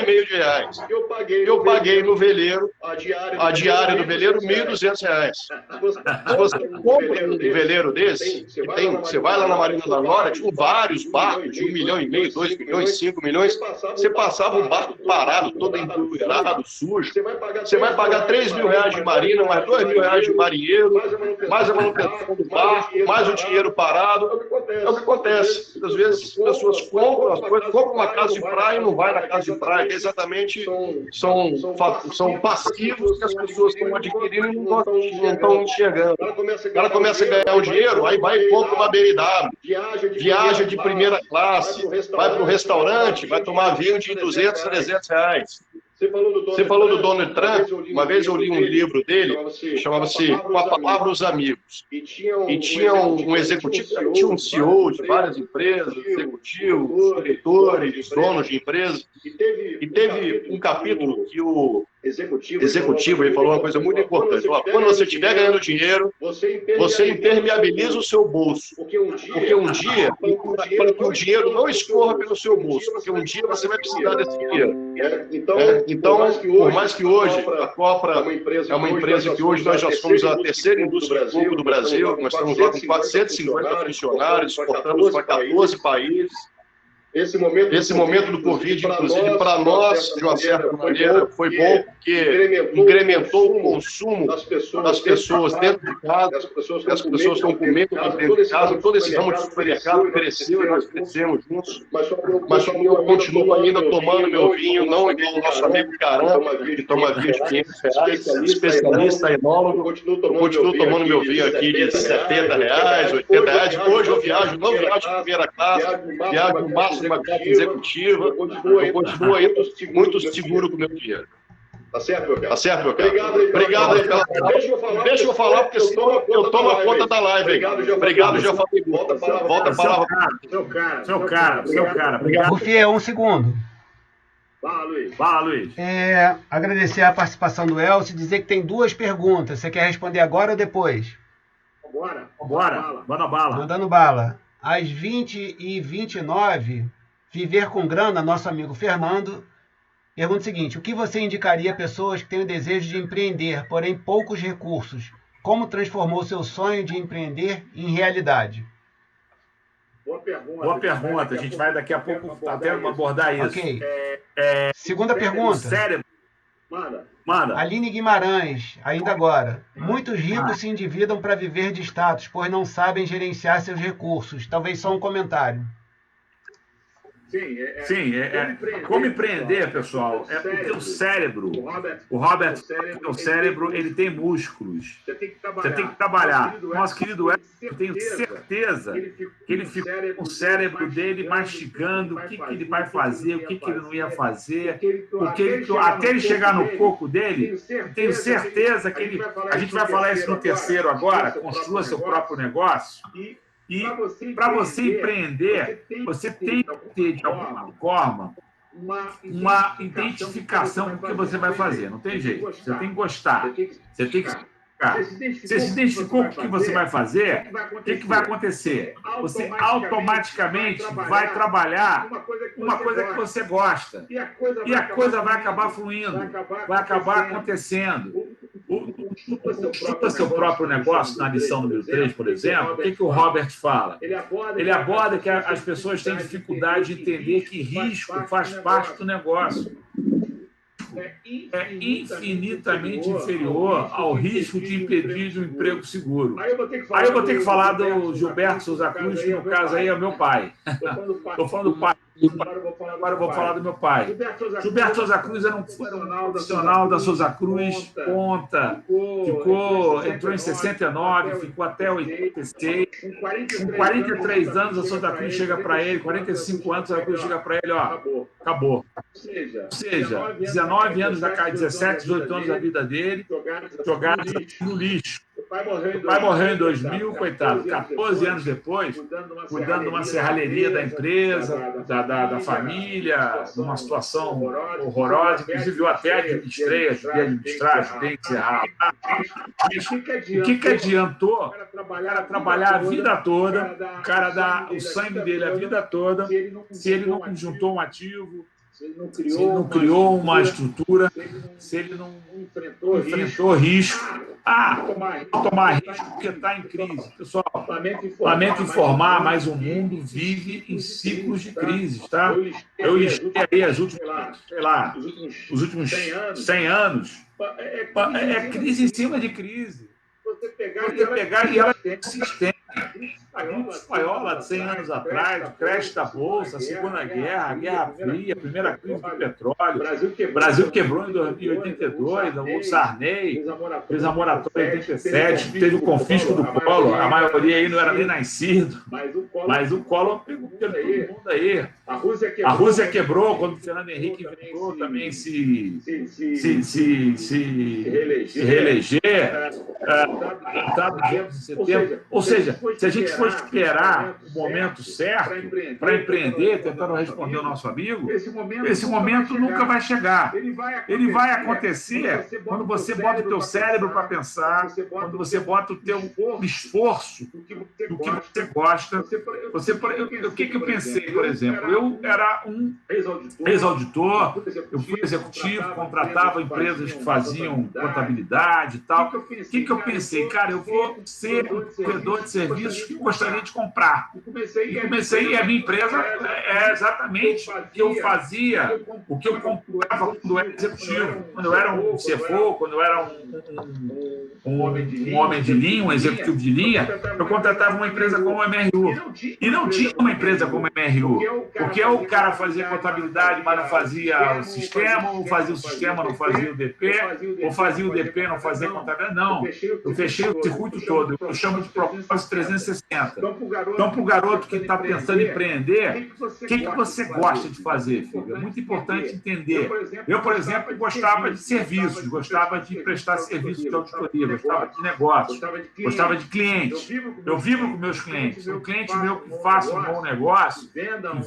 Eu paguei no veleiro, a diária do veleiro, R$1.200. Se você compra um veleiro desse, você vai lá na Marina da Glória, tinha vários barcos de R$1,5 milhão, R$2 milhões, R$5 milhões. Você passava um barco parado, todo empoeirado, sujo. Você vai pagar R$3 mil de marina, mais R$2 mil de marinheiro, mais a manutenção do barco, mais o dinheiro parado. É o que acontece. Às vezes as pessoas compram as coisas, compram uma casa de praia e não vai na casa de praia, que exatamente são passivos que as pessoas estão adquirindo e não estão enxergando. O cara começa a ganhar um dinheiro, aí vai e compra uma BMW, viaja de primeira classe, vai para o restaurante, vai tomar vinho de 200, 300 reais. Você falou do Donald Trump. Uma vez eu li um livro dele, chamava-se Com a Palavra os Amigos. E tinha um executivo, tinha um CEO de várias empresas, executivos, diretores, donos de empresas. E teve um capítulo que o executivo ele falou uma coisa muito importante. Quando você estiver ganhando dinheiro, você impermeabiliza o seu bolso. Porque um dia, para que o dinheiro não escorra pelo seu bolso, porque um dia você vai precisar desse dinheiro. Então, por mais que hoje a Copra é uma empresa que hoje nós já somos a terceira indústria de fogo do Brasil, nós estamos lá com 450 funcionários, exportamos para 14 países. Esse momento do Covid, inclusive, para nós, de uma certa maneira, foi bom porque incrementou o consumo das pessoas dentro de casa, as pessoas estão comendo dentro de casa, todo esse ramo de supermercado cresceu e nós crescemos juntos. Mas eu continuo ainda tomando meu vinho, não igual o nosso amigo Caram, que toma vinho de 500 reais, especialista, enólogo. Eu continuo tomando meu vinho aqui de 70 reais, 80 reais. Hoje eu não viajo de primeira classe, viajo no máximo uma classe executiva, eu continuo aí muito seguro com o meu dinheiro. Tá certo, meu cara? Obrigado aí pela... Deixa eu falar, porque senão eu tomo a conta da live aí. Obrigado, já falei. Volta a palavra. Seu cara. Obrigado. Rufier, um segundo. Fala, Luiz. Agradecer a participação do Elcio, dizer que tem 2 perguntas. Você quer responder agora ou depois? Bora. Manda bala. Mandando bala. Às 20h29, Viver com Grana, nosso amigo Fernando, pergunta o seguinte: o que você indicaria a pessoas que têm o desejo de empreender, porém poucos recursos? Como transformou seu sonho de empreender em realidade? Boa pergunta. A gente vai daqui a pouco até abordar isso. Ok. Segunda pergunta. Cérebro. Manda. Aline Guimarães, ainda agora. Muitos ricos se endividam para viver de status, pois não sabem gerenciar seus recursos. Talvez só um comentário. Sim, como empreender, pessoal, o teu cérebro, o Robert, o cérebro, ele tem músculos. Você tem que trabalhar. Nosso querido Elcio, eu tenho certeza que ele ficou com o cérebro dele mastigando o que ele vai fazer, o que ele não ia fazer, até ele chegar no coco dele, tenho certeza que a gente vai falar isso no terceiro agora, construa seu próprio negócio. E para você empreender, você tem que ter, de alguma forma, uma identificação com o que você vai fazer. Não tem jeito. Você tem que gostar. Você tem que explicar. Você se identificou com o que você vai fazer, o que vai acontecer? Você automaticamente vai trabalhar uma coisa que você gosta. E a coisa vai acabar fluindo, vai acabar acontecendo. Estuda seu próprio negócio na lição número 3, por exemplo. O que o Robert fala? Ele aborda que as pessoas têm dificuldade de entender que risco faz parte do negócio. É infinitamente inferior ao risco de impedir de um emprego seguro. Aí eu vou ter que falar do Gilberto Souza Cruz, que no caso aí é meu pai. Estou falando do pai. Agora eu vou falar do meu pai. Gilberto Souza Cruz era um profissional da Souza Cruz, ponta, entrou em 69, ficou até 86. Com 43 anos, a Souza Cruz chega para ele, 45 anos, a Souza Cruz chega para ele, ó, acabou. Ou seja, 19 anos da casa, 17, 18 anos da vida dele, jogados no lixo. O pai morreu em 2000, coitado, 14 anos depois, cuidando de uma serralheria da empresa, da família, numa situação horrorosa, inclusive eu até ajudei a administrar, ajudei a encerrar. O que adiantou? O cara trabalhar a vida toda, o cara dar o sangue dele a vida toda, se ele não juntou um ativo, se ele não criou uma estrutura, se ele não enfrentou risco. Tomar risco porque está em crise. Pessoal, lamento informar, mas o mundo vive em ciclos de crise, tá? Eu listei aí os últimos 100 anos. É crise em cima de crise. você pegar e ela se estende. A gripe espanhola de 100 anos atrás, o crash da Bolsa, a Segunda Guerra, a Guerra Fria, a primeira crise do petróleo. O Brasil quebrou em 2082, o Sarney fez a moratória em 87, teve o confisco do Collor, a maioria aí não era nem nascido, mas o Collor pegou todo mundo aí. A Rússia quebrou quando o Fernando Henrique inventou também se reeleger. Tratado de 11 de setembro. Ou seja, se a gente for esperar o momento certo para empreender, tentando responder o nosso amigo, esse momento nunca vai chegar. Ele vai acontecer quando você bota o teu cérebro para pensar, quando você bota o teu esforço do que você gosta. O que eu pensei, por exemplo? Eu era um ex-auditor, eu fui executivo, contratava empresas que faziam contabilidade e tal. O que eu pensei? Cara, eu vou ser um provedor de serviços que eu gostaria de comprar. E comecei, a minha empresa é exatamente o que eu fazia, o que eu comprava quando eu era executivo. Quando eu era um CFO, quando eu era um homem de linha, um executivo de linha, eu contratava uma empresa como a MRU. E não tinha uma empresa como a MRU, porque o cara fazia contabilidade, mas não fazia o sistema, ou fazia o sistema, não fazia o DP, ou fazia o DP, não fazia contabilidade. Não, eu fechei o circuito todo, eu chamo de propósito 360. Então, para o garoto que está pensando em empreender, o que você gosta de fazer, filho? É muito importante entender. Eu, por exemplo, gostava de serviços, gostava de prestar serviços de auditoria, gostava de negócios, gostava de clientes. Eu vivo com meus clientes. Um cliente meu que faça um bom negócio, que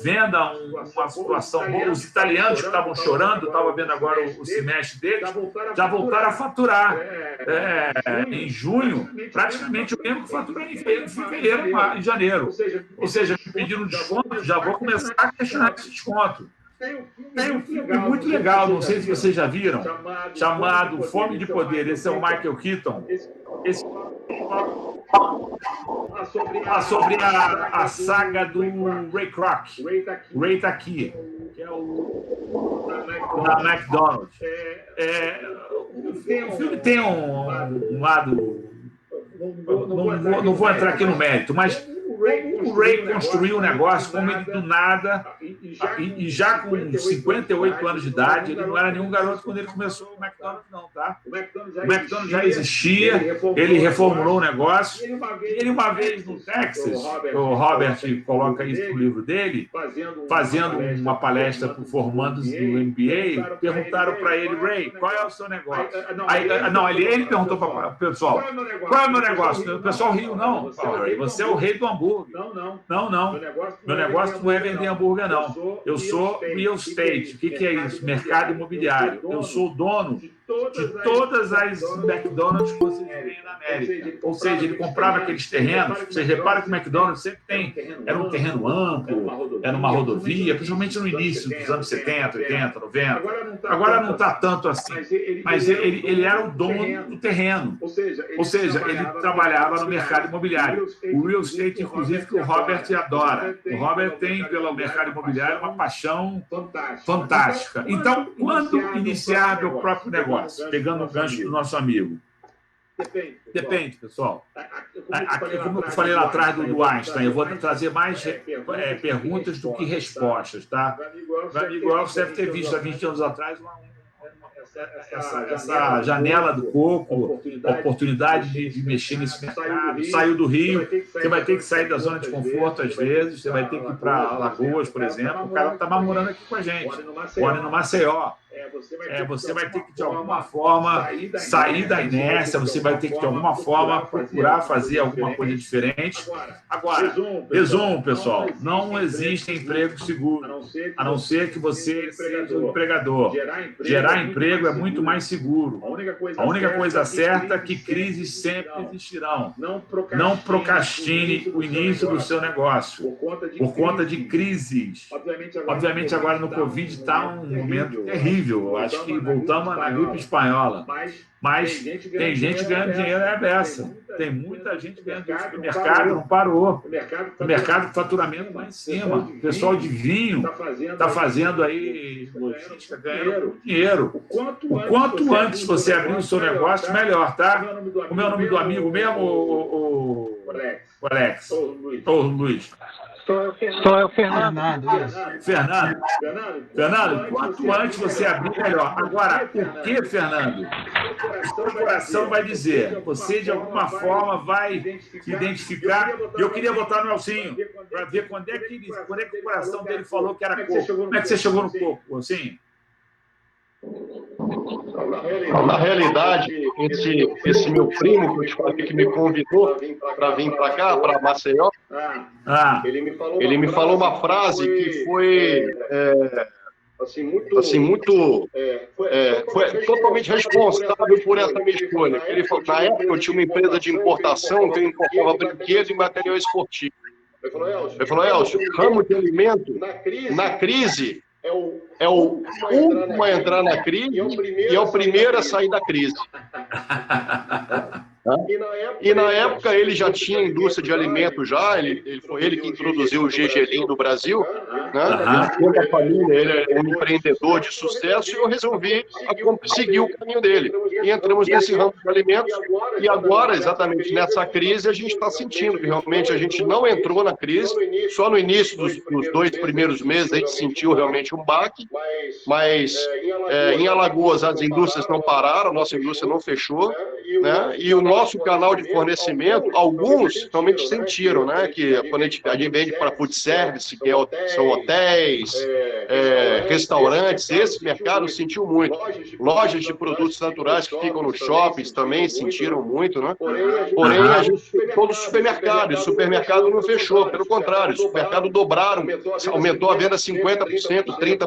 venda uma situação boa. Os italianos que estavam chorando, estava vendo agora o semestre deles, já voltaram a faturar. Em junho, praticamente eu lembro que faturando em fevereiro, em janeiro. Ou seja, me pediram desconto, já vou começar a questionar esse desconto. Tem um filme muito legal, não sei se vocês já viram, chamado Fome de Poder. Esse é o Michael Keaton. Esse fala sobre a saga do Ray Kroc. Ray tá aqui, que é o da McDonald's. O filme tem um lado... Não vou entrar aqui no mérito, mas o Ray construiu um negócio como ele do nada, e já com 58 anos de idade, ele não era nenhum garoto quando ele começou o McDonald's, não, tá? O McDonald's já existia, ele reformulou o negócio. Ele, uma vez no Texas, o Robert coloca isso no livro dele, fazendo uma palestra para formandos do MBA, perguntaram para ele: Ray, qual é o seu negócio? Ele perguntou para o pessoal: qual é o meu negócio? O pessoal riu: não, Ray, você é o rei do hambúrguer. Não. Meu negócio não é vender hambúrguer, não. Eu sou real estate. O que é isso? Mercado imobiliário. Eu sou o dono de todas as McDonald's que vocês veem na América. Ou seja, ele comprava aqueles terrenos. Vocês reparam que o McDonald's sempre era um terreno amplo, era uma rodovia, principalmente no início dos anos 70, 80, 90. Agora não está tanto assim. Mas ele era o dono do terreno. Ou seja, ele trabalhava no mercado imobiliário. O real estate, inclusive, que o Robert adora. O Robert tem, pelo mercado imobiliário, uma paixão fantástica. Então, quando iniciar meu próprio negócio? Pegando o gancho do nosso amigo. Depende, pessoal. Como eu falei lá atrás do Einstein, eu vou trazer mais perguntas do que respostas, tá? Meu amigo Elcio deve ter visto há 20 anos atrás essa janela do coco, a oportunidade de mexer nesse mercado. Saiu do Rio, você vai ter que sair da zona de conforto às vezes, você vai ter que ir para Alagoas, por exemplo. O cara está morando aqui com a gente, mora no Maceió. Você vai ter que, de alguma forma, sair da inércia, você vai ter que, de alguma forma, procurar fazer alguma coisa diferente. Agora, resumo, pessoal, não existe emprego seguro, a não ser que você seja um empregador. Gerar emprego é muito mais seguro. A única coisa certa é que crises sempre existirão. Não procrastine o início do seu negócio por conta de crises. Obviamente, agora no Covid está um momento terrível. Eu acho que voltamos na gripe espanhola. Mas tem gente ganhando dinheiro é beça. Tem muita gente ganhando dinheiro. O mercado não parou. O mercado de faturamento lá em cima. O pessoal de vinho está fazendo aí logística, ganhando dinheiro. O quanto antes você abrir o seu negócio, melhor, tá? Como é o nome do amigo mesmo, o Alex? Ou Luiz? Sou eu, Fernando. Fernando, quanto antes você abrir, melhor. Agora, o que, Fernando? O coração vai dizer. Você, de alguma forma, vai identificar. E eu queria botar no Elcinho, para ver quando é que o coração dele falou que era coco. Como é que você chegou no coco, Elcinho? Na realidade, esse meu primo que eu te falei que me convidou para vir para cá, para Maceió, ele me falou uma frase que foi foi totalmente responsável por essa minha escolha. Ele falou, na época eu tinha uma empresa de importação que eu importava brinquedos e material esportivo. Ele falou, Elcio, ramo de alimento, na crise, é o último a entrar na crise e é o primeiro a sair da crise. E na época ele já tinha indústria de alimentos já, foi ele que introduziu o Gergelim no Brasil, né? Toda a família, ele é um empreendedor de sucesso e eu resolvi seguir o caminho dele. E entramos nesse ramo de alimentos e agora, exatamente nessa crise, a gente está sentindo que realmente a gente não entrou na crise, só no início dos 2 primeiros meses a gente sentiu realmente um baque, mas em Alagoas as indústrias não pararam, a nossa indústria não fechou, né? E o nosso canal de fornecimento, alguns realmente sentiram, né? Que quando a gente vende para food service, que são hotéis, restaurantes, esse mercado sentiu muito. Lojas de produtos naturais que ficam nos shoppings também sentiram muito, né? Porém, a gente todos os supermercados, o supermercado não fechou, pelo contrário, o supermercado dobraram, aumentou a venda 50%, 30%.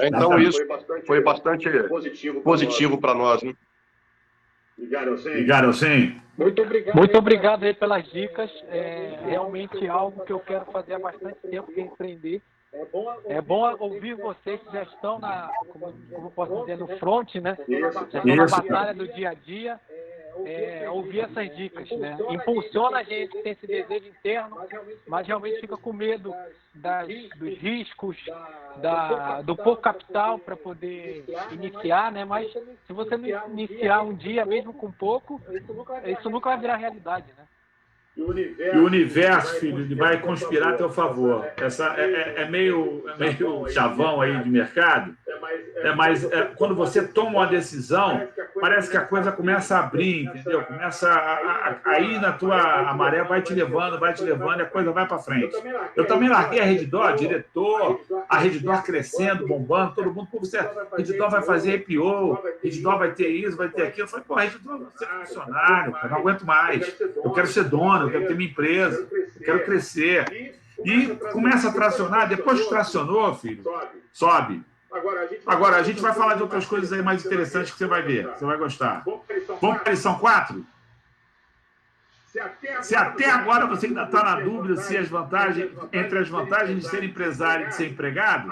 Então, isso foi bastante positivo para nós, né? Obrigado, sim. Muito obrigado aí pelas dicas. É realmente algo que eu quero fazer há bastante tempo, que é empreender. É bom ouvir vocês que já estão como posso dizer, no front, né? Já estão na batalha do dia a dia. Ouvir essas dicas, né? Impulsiona a gente, tem esse desejo interno, mas realmente fica com medo dos riscos, do pouco capital para poder iniciar, né? Mas se você não iniciar um dia, mesmo com pouco, isso nunca vai virar realidade, né? E o universo, filho, ele vai conspirar a teu favor. Essa é meio chavão aí de mercado, mas quando você toma uma decisão, parece que a coisa começa a abrir, entendeu? Começa a ir na tua... A maré vai te levando e a coisa vai para frente. Eu também larguei a Redditor, diretor, a Redditor crescendo, bombando, todo mundo, pô, a Redditor vai fazer IPO, a Redditor vai ter isso, vai ter aquilo. Eu falei, pô, a Redditor vai ser funcionário, eu não aguento mais. Eu quero ser dono, eu quero ter minha empresa, eu quero crescer. E começa a tracionar, depois que tracionou, filho, sobe. Agora, a gente vai falar de outras coisas aí mais interessantes que você vai ver, você vai gostar. Vamos para a lição 4? Se até agora você ainda está na dúvida se entre as vantagens de ser empresário e de ser empregado,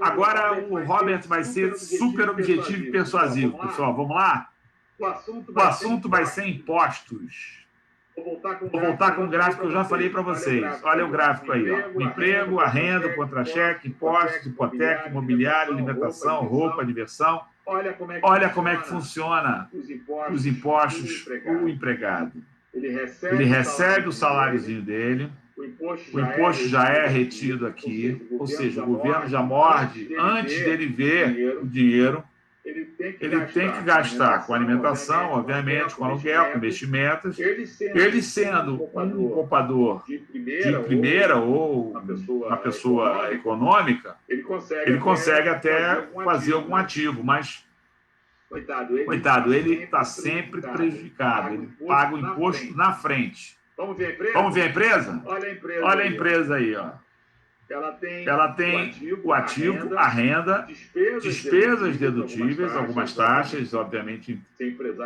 agora o Robert vai ser super objetivo e persuasivo. Pessoal, vamos lá? O assunto vai ser impostos. Vou voltar com o gráfico que eu já falei para vocês. Olha o gráfico aí. Ó. O emprego, a renda, o contra-cheque, impostos, hipoteca, imobiliário, alimentação, roupa, diversão. Olha como é que funciona os impostos, o empregado. Ele recebe o saláriozinho dele, o imposto já é retido aqui, ou seja, o governo já morde antes dele ver o dinheiro. Ele tem que gastar com alimentação, obviamente, com aluguel, com investimentos. Ele sendo um poupador de primeira ou uma pessoa econômica, ele consegue até fazer algum ativo, mas, coitado, ele está sempre prejudicado. Ele paga o imposto na frente. Vamos ver a empresa? Olha a empresa aí, ó. Ela tem o ativo, a renda, despesas dedutíveis, algumas taxas, obviamente,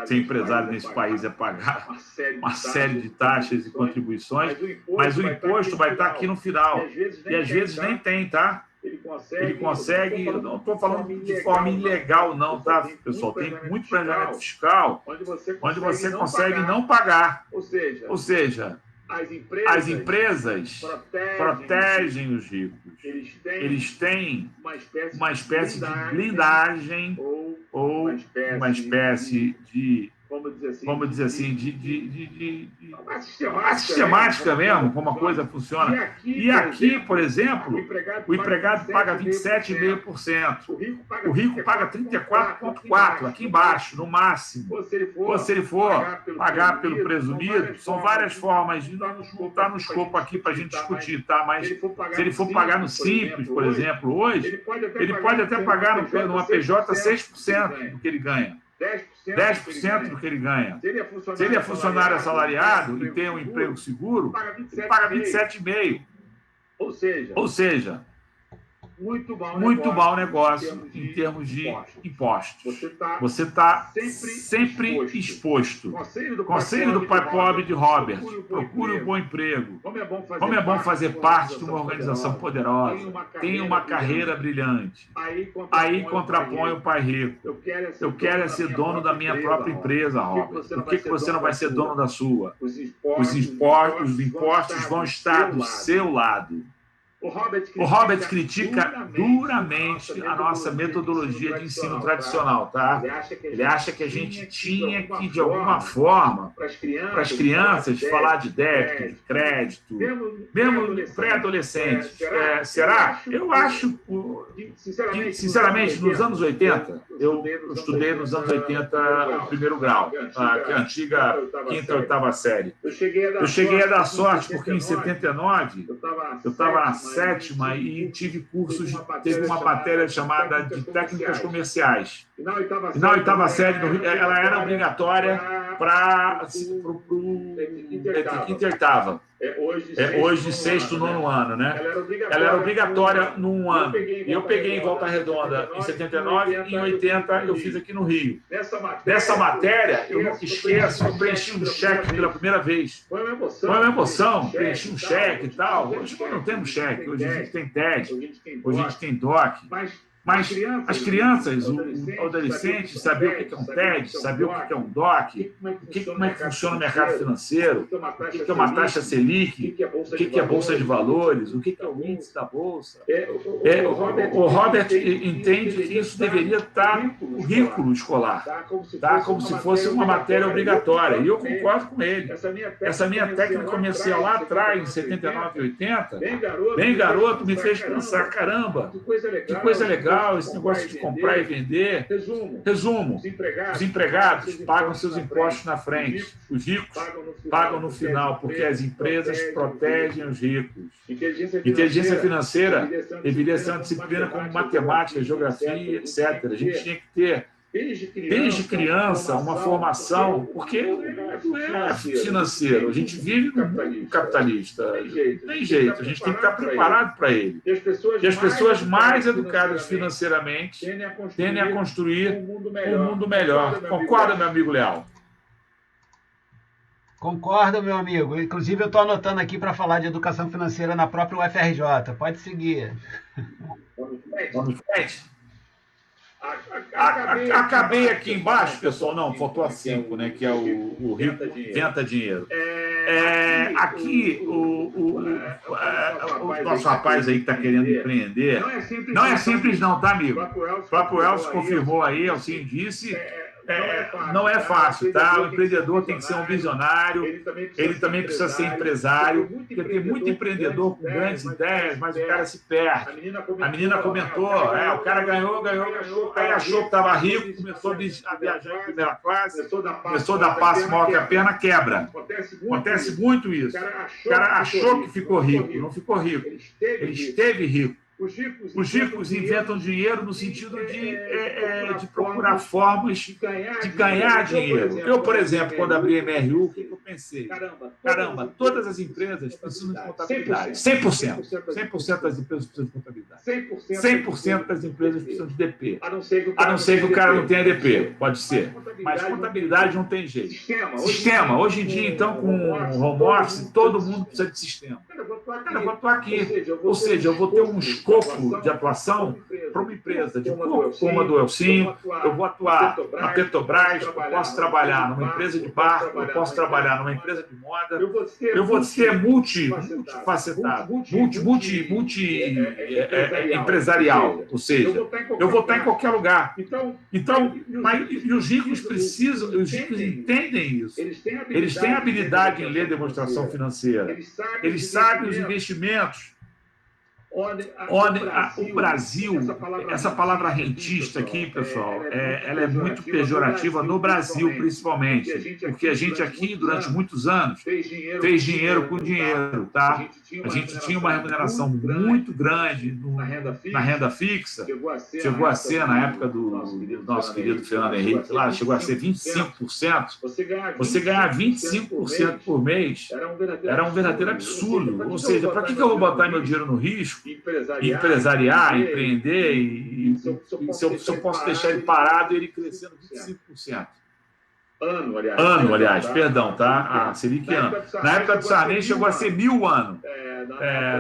ser empresário nesse país é pagar uma série de taxas e contribuições, mas o imposto vai estar aqui no final. E às vezes nem tem, tá? ele consegue, eu não estou falando de forma ilegal não, tá, pessoal? Tem muito planejamento fiscal onde você consegue não pagar. Ou seja, as empresas protegem os ricos. Eles têm uma espécie de blindagem ou uma espécie de, vamos dizer assim, uma sistemática mesmo, como a coisa funciona. E aqui, por exemplo, o empregado paga 27,5%. O rico paga 34,4%, aqui embaixo, no máximo. Ou se ele for pagar pelo presumido, são várias formas, não está no escopo aqui para a gente discutir, tá? Mas se ele for pagar no Simples, por exemplo, hoje, ele pode até pagar numa PJ 6% do que ele ganha. 10% do que ele ganha. Se ele é funcionário assalariado e tem um emprego seguro, ele paga 27,5%. Ou seja, muito mau negócio em termos de impostos. Você está sempre exposto. Conselho do pai pobre de Robert. Procure um bom emprego. Como é bom fazer parte de uma organização poderosa. Tenha uma carreira brilhante. Aí contrapõe o pai rico. Eu quero ser dono da minha própria empresa, Robert. Por que você não vai ser dono da sua? Os impostos vão estar do seu lado. O Robert critica duramente a nossa metodologia de ensino tradicional, tá? Ele acha que a gente tinha que, de alguma forma, para as crianças, falar de débito, de crédito, mesmo pré-adolescentes. Será? Eu acho que, sinceramente, nos anos 80, eu estudei nos anos 80 o primeiro grau, a antiga quinta, oitava série. Eu cheguei a dar sorte, porque em 79, eu estava na sétima e tive teve uma matéria chamada de técnicas comerciais. E na oitava série, ela era obrigatória para quinta e oitava. Hoje, sexto, nono ano, né? Ela era obrigatória num ano. E eu peguei em Volta Redonda em 79 e em 80 eu fiz aqui no Rio. Dessa matéria, eu nunca esqueço, eu preenchi um cheque pela primeira vez. Foi uma emoção, preenchi um cheque e tal. Hoje nós não temos cheque, hoje a gente tem TED, hoje a gente tem DOC. Mas as crianças, os adolescentes, saber o que é um TED, saber o que é um DOC, como é que funciona o mercado financeiro, o que é uma taxa Selic, o que é a Bolsa de Valores, o que é o índice da Bolsa. O Robert entende que isso deveria estar no currículo escolar, tá? Como se fosse uma matéria obrigatória. E eu concordo com ele. Essa minha técnica comercial lá atrás, em 79 e 80, bem garoto, me fez pensar, caramba, que coisa legal. Esse negócio de comprar e vender. Resumo: os empregados pagam seus impostos na frente, os ricos pagam no final, porque as empresas protegem os ricos. Inteligência financeira deveria ser uma disciplina como matemática, geografia, etc. A gente tinha que ter, desde criança, uma formação, porque não é financeiro, a gente vive no mundo capitalista, não tem jeito, a gente tem que estar preparado para ele. E as pessoas mais educadas financeiramente tendem a construir um mundo melhor. Concorda, meu amigo Leal? Concordo, meu amigo. Inclusive, eu estou anotando aqui para falar de educação financeira na própria UFRJ. Pode seguir. Vamos em frente. Acabei aqui embaixo, pessoal. Não, faltou a 5, né? Que é o rico inventa dinheiro. Aqui, o nosso rapaz aí que está querendo empreender, não é simples não, tá, amigo? O próprio Elcio confirmou aí, Elcinho disse, não é fácil, tá? O empreendedor tem que ser um visionário, ele também precisa ser empresário, porque tem muito empreendedor com grandes ideias, mas o cara se perde. A menina comentou, o cara ganhou, aí achou que estava rico, começou a viajar em primeira classe, começou a dar passo maior que a perna, quebra. Acontece muito isso. O cara achou que ficou rico, não ficou rico. Ele esteve rico. Os ricos inventam dinheiro no sentido de procurar formas de ganhar dinheiro. Eu, por exemplo, quando abri a MRU, o que eu pensei? Caramba, todas as empresas precisam de contabilidade. 100%. 100% das empresas precisam de contabilidade. 100% das empresas precisam de DP. A não ser que o cara não tenha DP, pode ser. Mas contabilidade não tem jeito. Sistema. Hoje em dia, então, com o home office, todo mundo precisa de sistema. Cara, eu estou aqui. Ou seja, eu vou ter um escopo de atuação para uma empresa de como a do Elcinho, eu vou atuar na Petrobras, eu posso trabalhar numa empresa de barco, eu posso trabalhar numa empresa de moda, eu vou ser multifacetado, empresarial, ou seja, eu vou estar em qualquer lugar. Então, e os ricos precisam, os ricos entendem isso. Eles têm habilidade em ler demonstração financeira. Eles sabem os investimentos. O Brasil, essa palavra rentista aqui, pessoal, ela é muito pejorativa no Brasil, principalmente, porque a gente aqui, durante muitos anos, fez dinheiro com dinheiro, tá? A gente tinha uma remuneração muito grande na renda fixa, chegou a ser, na época do nosso querido Fernando Henrique, lá, chegou a ser 25%. Você ganhar 25% por mês era um verdadeiro absurdo. Ou seja, para que eu vou botar meu dinheiro no risco, empresariar, empreender, e se eu posso deixar ele parado e ele crescendo 25%? Ano, aliás, perdão, tá? A Selic ano. Na época do Sarney chegou a ser 1.000 ano.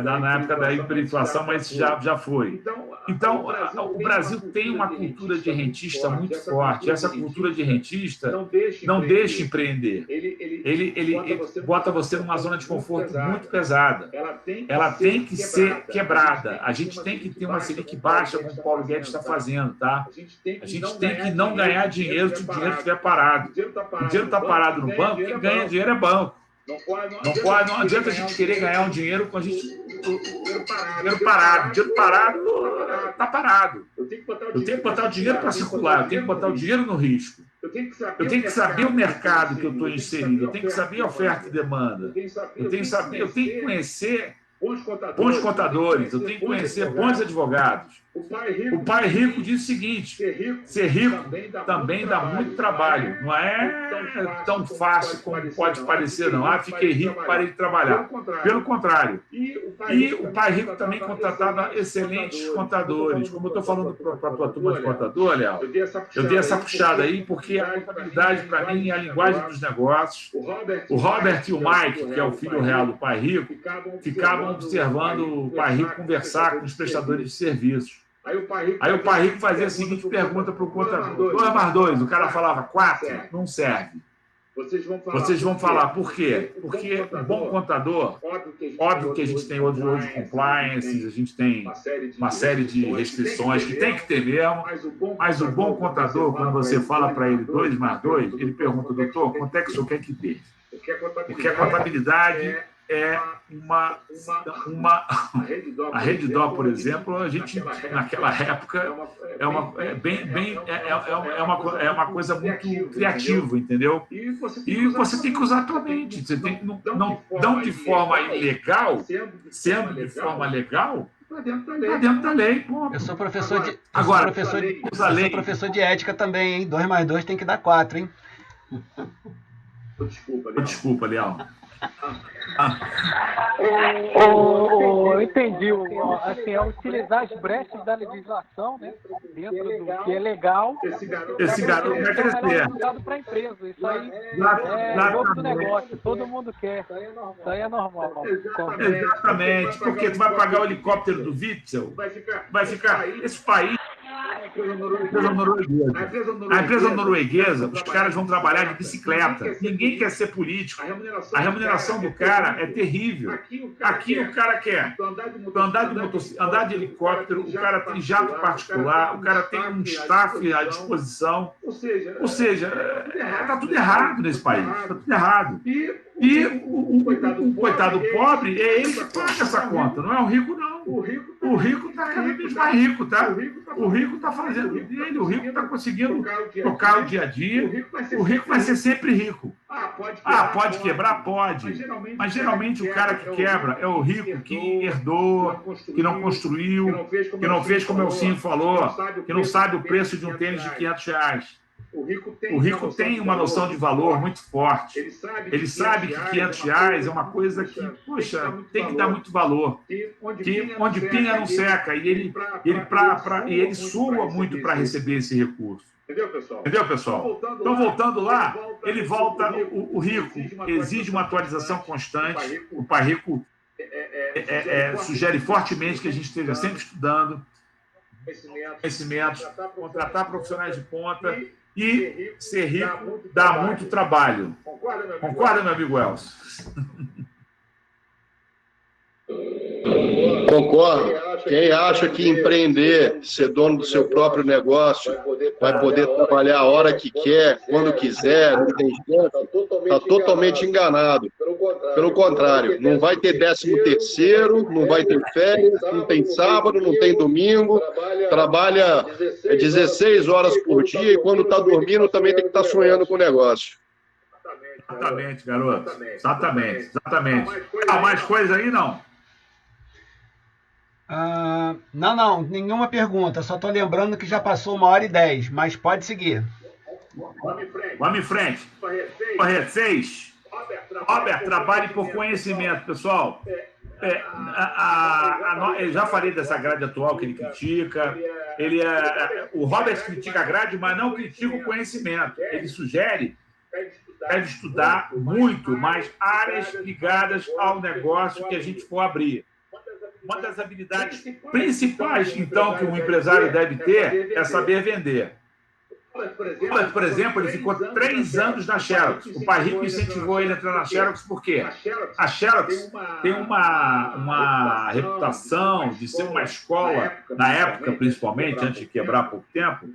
Na época da hiperinflação, mas já foi. Então, o Brasil tem uma cultura de rentista muito forte. Essa cultura de rentista não deixa empreender. Ele bota você numa zona de conforto muito pesada. Ela tem que ser quebrada. A gente tem que ter uma Selic baixa, como o Paulo Guedes está fazendo, tá? A gente tem que não ganhar dinheiro se o dinheiro estiver parado. O dinheiro está parado no banco, quem ganha dinheiro é banco. Não adianta a gente querer ganhar um dinheiro com a gente. Dinheiro parado. O dinheiro parado está parado. Eu tenho que botar o dinheiro para circular, eu tenho que botar o dinheiro no risco. Eu tenho que saber o mercado que eu estou inserido, eu tenho que saber a oferta e demanda. Eu tenho que conhecer bons contadores, eu tenho que conhecer bons advogados. O pai rico diz o seguinte: ser rico também dá muito trabalho. Não é tão fácil como pode parecer, não. Fiquei rico, parei de trabalhar. Pelo contrário. E o pai rico também contratava excelentes contadores. Como eu estou falando para a tua turma de contador, Léo, eu dei essa puxada aí porque a contabilidade, para mim, é a linguagem dos negócios. O Robert e o Mike, que é o filho real do pai rico, ficavam observando o pai rico conversar com os prestadores de serviços. Aí o pai rico fazia a seguinte pergunta para o contador: 2 mais 2, o cara falava 4, não serve. Vocês vão falar por quê? Porque o bom contador, óbvio que a gente tem hoje compliance, a gente tem uma série de restrições que tem que ter mesmo, mas o bom contador, quando você fala para ele 2 mais 2, ele pergunta: doutor, quanto é que o senhor quer que dê? Porque a contabilidade é a Redditor, por exemplo, a gente naquela época é uma coisa muito criativa, entendeu? E você tem que usar a tua mente. Você tem, não de forma ilegal, sendo de forma legal. Está dentro da lei. Pô. Eu sou professor de professor de ética também, hein? 2 mais 2 tem que dar 4, hein? Desculpa, Leal. Eu entendi. Assim, é utilizar as brechas da legislação, né, dentro do que é legal. Esse garoto vai crescer. Para a empresa. Isso aí é outro negócio. Todo mundo quer. Isso aí é normal. Exatamente. Porque tu vai pagar o helicóptero do Witzel, vai ficar. Esse país. A empresa norueguesa, os caras vão trabalhar de bicicleta. Ninguém quer ser político. A remuneração do cara é terrível. Aqui o cara quer andar de helicóptero, o cara tem jato particular, o cara tem um staff à disposição. Ou seja, está tudo errado nesse país. Está tudo errado. E o coitado pobre é ele que paga essa conta, não é o rico, não. O rico está cada vez mais rico, tá? O rico está fazendo dele, o rico está conseguindo tocar o dia a dia. O rico vai ser sempre rico. Pode quebrar? Pode. Mas geralmente o cara que quebra é o rico que herdou, que não construiu, que não fez como o Elcinho falou, que não sabe o preço de um tênis de R$500. O rico tem uma noção de valor muito forte. Ele sabe que R$500 é uma coisa que, poxa, tem que dar muito valor. Que onde pinga não seca. E ele sua muito para receber esse recurso. Entendeu, pessoal? Então, voltando lá, ele volta, o rico exige uma atualização constante. O pai rico sugere fortemente que a gente esteja sempre estudando conhecimentos, contratar profissionais de ponta e ser rico dá muito trabalho. Concorda, meu amigo Elcio? Concordo. Quem acha que empreender, ser dono do seu próprio negócio, vai poder trabalhar a hora que quer, quando quiser, não tem tempo, está totalmente enganado. Pelo contrário, não vai ter 13º, não vai ter férias, não tem sábado, não tem domingo, trabalha 16 horas por dia e quando está dormindo também tem que estar sonhando com o negócio. Exatamente, garoto. Exatamente. Mais coisa aí, não? Não, nenhuma pergunta. Só estou lembrando que já passou 1h10, mas pode seguir. Vamos em frente. Correto 6. Robert, trabalhe por conhecimento, pessoal. Eu já falei dessa grade atual que ele critica. O Robert critica a grade, mas não critica o conhecimento. Ele sugere deve estudar muito mais áreas ligadas ao negócio que a gente for abrir. Uma das habilidades principais, então, que um empresário deve ter é saber vender. Por exemplo, ele ficou 3 anos na Xerox. O pai rico incentivou ele a entrar na Xerox por quê? A Xerox tem uma reputação de ser uma escola, na época principalmente, antes de quebrar há pouco tempo,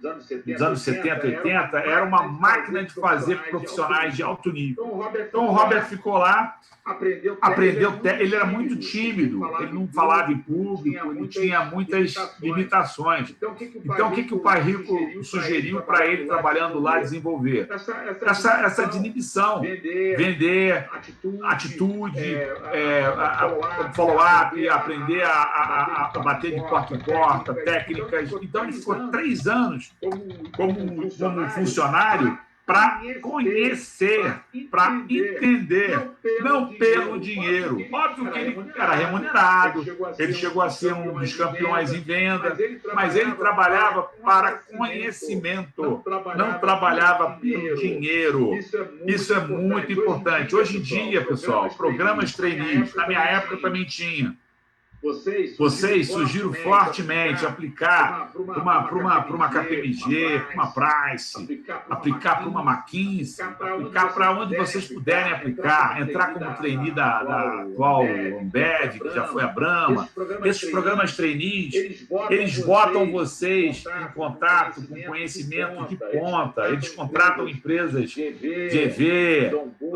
nos anos 70, 80, era uma máquina de fazer profissionais de alto nível. Então o Robert ficou lá, aprendeu, ele era muito tímido, ele não falava em público, ele tinha muitas limitações. Então o que o pai rico sugeriu para ele trabalhando lá desenvolver? Essa desinibição, vender, atitude, follow-up, aprender a bater de porta em porta, técnicas. Então ele ficou 3 anos como funcionário para conhecer, para entender, não pelo dinheiro. Óbvio que ele era remunerado, ele chegou a ser um dos campeões em venda, mas ele trabalhava para conhecimento, não trabalhava pelo dinheiro. Isso é muito importante. Hoje em dia, pessoal, programas trainees, na minha época também tinha. Vocês sugiro fortemente aplicar para uma KPMG, para uma Price, aplicar para uma McKinsey, aplicar para onde vocês puderem aplicar, entrar como trainee da atual Ambev, que já foi a Brahma. Esses programas trainees, eles botam vocês em contato com conhecimento de ponta, eles contratam empresas GV,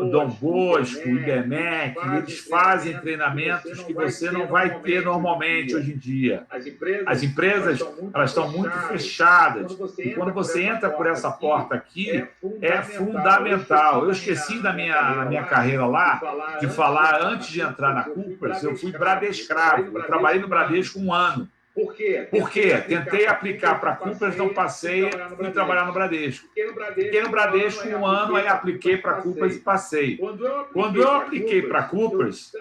Dom Bosco, IBMEC, eles fazem treinamentos que você não vai ter normalmente hoje em dia. As empresas elas estão muito fechadas e quando você entra por essa porta aqui é fundamental. Eu esqueci na minha carreira lá de falar, antes de entrar na Coopers, eu fui Bradescravo, eu trabalhei no Bradesco 1 ano. Por quê? Tentei aplicar para a Coopers, não passei, fui trabalhar no Bradesco. Fiquei no Bradesco 1 ano, aí apliquei para a Coopers e passei. Quando eu apliquei para a Coopers,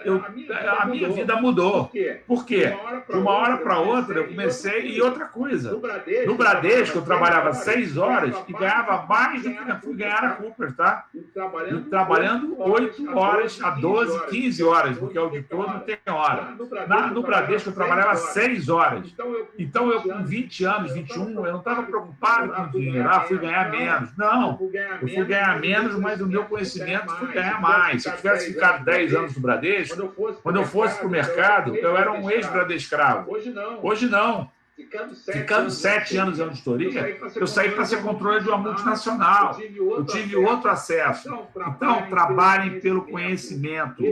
a minha vida mudou. Por quê? De uma hora para outra, eu comecei... E outra coisa, no Bradesco eu trabalhava 6 horas e ganhava mais do que eu fui ganhar na Coopers, tá? E trabalhando 8 horas a 12, 15 horas, porque o auditor não tem hora. No Bradesco eu trabalhava 6 horas. Então, eu com 20 anos, 21, eu não estava preocupado com dinheiro. Fui ganhar menos. Não, eu fui ganhar menos, mas o meu conhecimento fui ganhar mais. Se eu tivesse ficado 10 anos no Bradesco, quando eu fosse para o mercado, eu era um ex-bradescravo. Hoje não. Ficando 7 anos em auditoria, eu saí para ser controle de uma multinacional. Eu tive outro acesso. Então, trabalhem pelo conhecimento.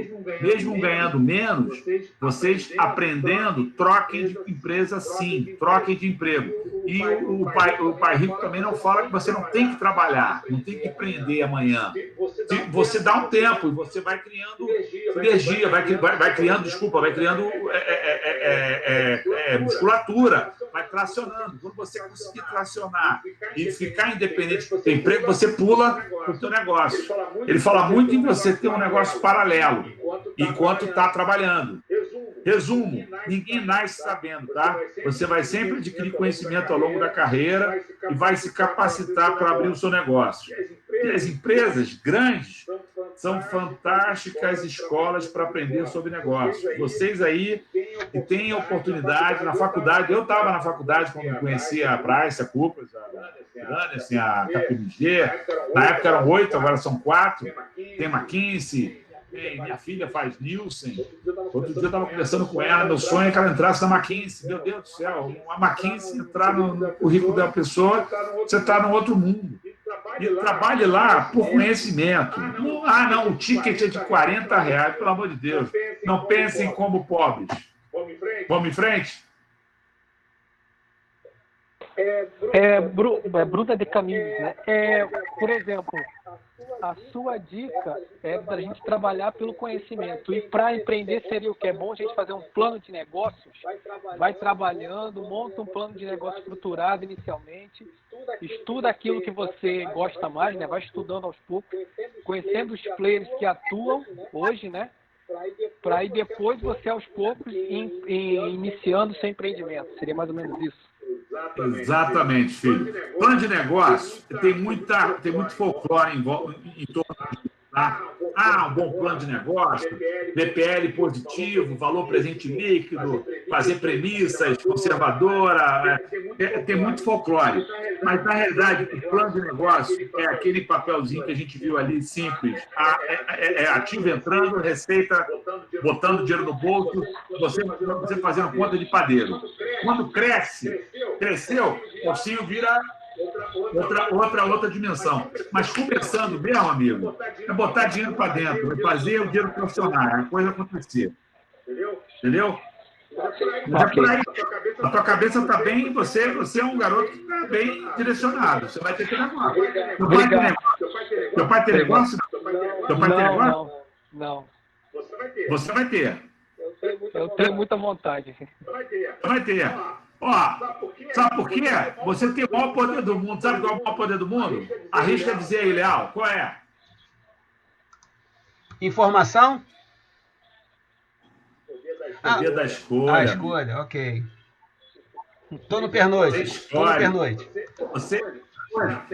Mesmo ganhando menos, vocês aprendendo, troquem de empresa sim, troquem de emprego. E o pai rico também não fala que você não tem que trabalhar, não tem que empreender amanhã. Você dá um tempo e você vai criando energia, vai criando musculatura, vai tracionando. Quando você conseguir tracionar e ficar independente do seu emprego, você pula para o seu negócio. Ele fala muito em você ter um negócio paralelo enquanto está trabalhando. Resumo, ninguém nasce sabendo, tá? Você vai sempre adquirir conhecimento ao longo da carreira e vai se capacitar para abrir o seu negócio. E as empresas grandes São fantásticas escolas para aprender sobre negócios. Vocês aí que têm oportunidade na faculdade, eu estava na faculdade quando conheci a Price, a Coopers, a KPMG, na época eram 8, agora são 4, tem McKinsey, minha filha faz Nielsen. Outro dia eu estava conversando com ela, meu sonho é que ela entrasse na McKinsey. Meu Deus do céu, a McKinsey entrar no currículo da pessoa, você está num outro mundo. E trabalhe lá por conhecimento. Não, o ticket é de R$40, pelo amor de Deus. Não pensem como pobres. Vamos em frente? Bruna de Caminhos, né? Por exemplo, a sua dica é da gente trabalhar pelo conhecimento. E para empreender seria o que? É bom a gente fazer um plano de negócios, vai trabalhando, monta um plano de negócio estruturado inicialmente, estuda aquilo que você gosta mais, né? Vai estudando aos poucos, conhecendo os players que atuam hoje, né? Para aí depois você aos poucos iniciando seu empreendimento. Seria mais ou menos isso. Exatamente, filho. Plano de negócio tem muito folclore em torno disso, tá? Um bom plano de negócio, BPL positivo, valor presente líquido, fazer premissas, conservadora, tem muito folclore. Mas, na realidade, o plano de negócio é aquele papelzinho que a gente viu ali, simples. Ativo entrando, receita botando dinheiro no bolso, você fazendo conta de padeiro. Quando cresceu, o ursinho vira outra dimensão. Mas começando mesmo, amigo, é botar dinheiro para dentro, é fazer o dinheiro funcionar, é a coisa acontecer. Entendeu? Mas é por aí. A tua cabeça está bem, você é um garoto que está bem direcionado. Você vai ter que negócio. Teu pai tem negócio? Não. Você vai ter. Eu tenho muita vontade. Vai ter. Sabe por quê? Você tem o maior poder do mundo. Sabe qual é o maior poder do mundo? Arrisca dizer aí, Leal. Qual é? Informação? Poder da escolha. A escolha, ok. Tô no pernoite.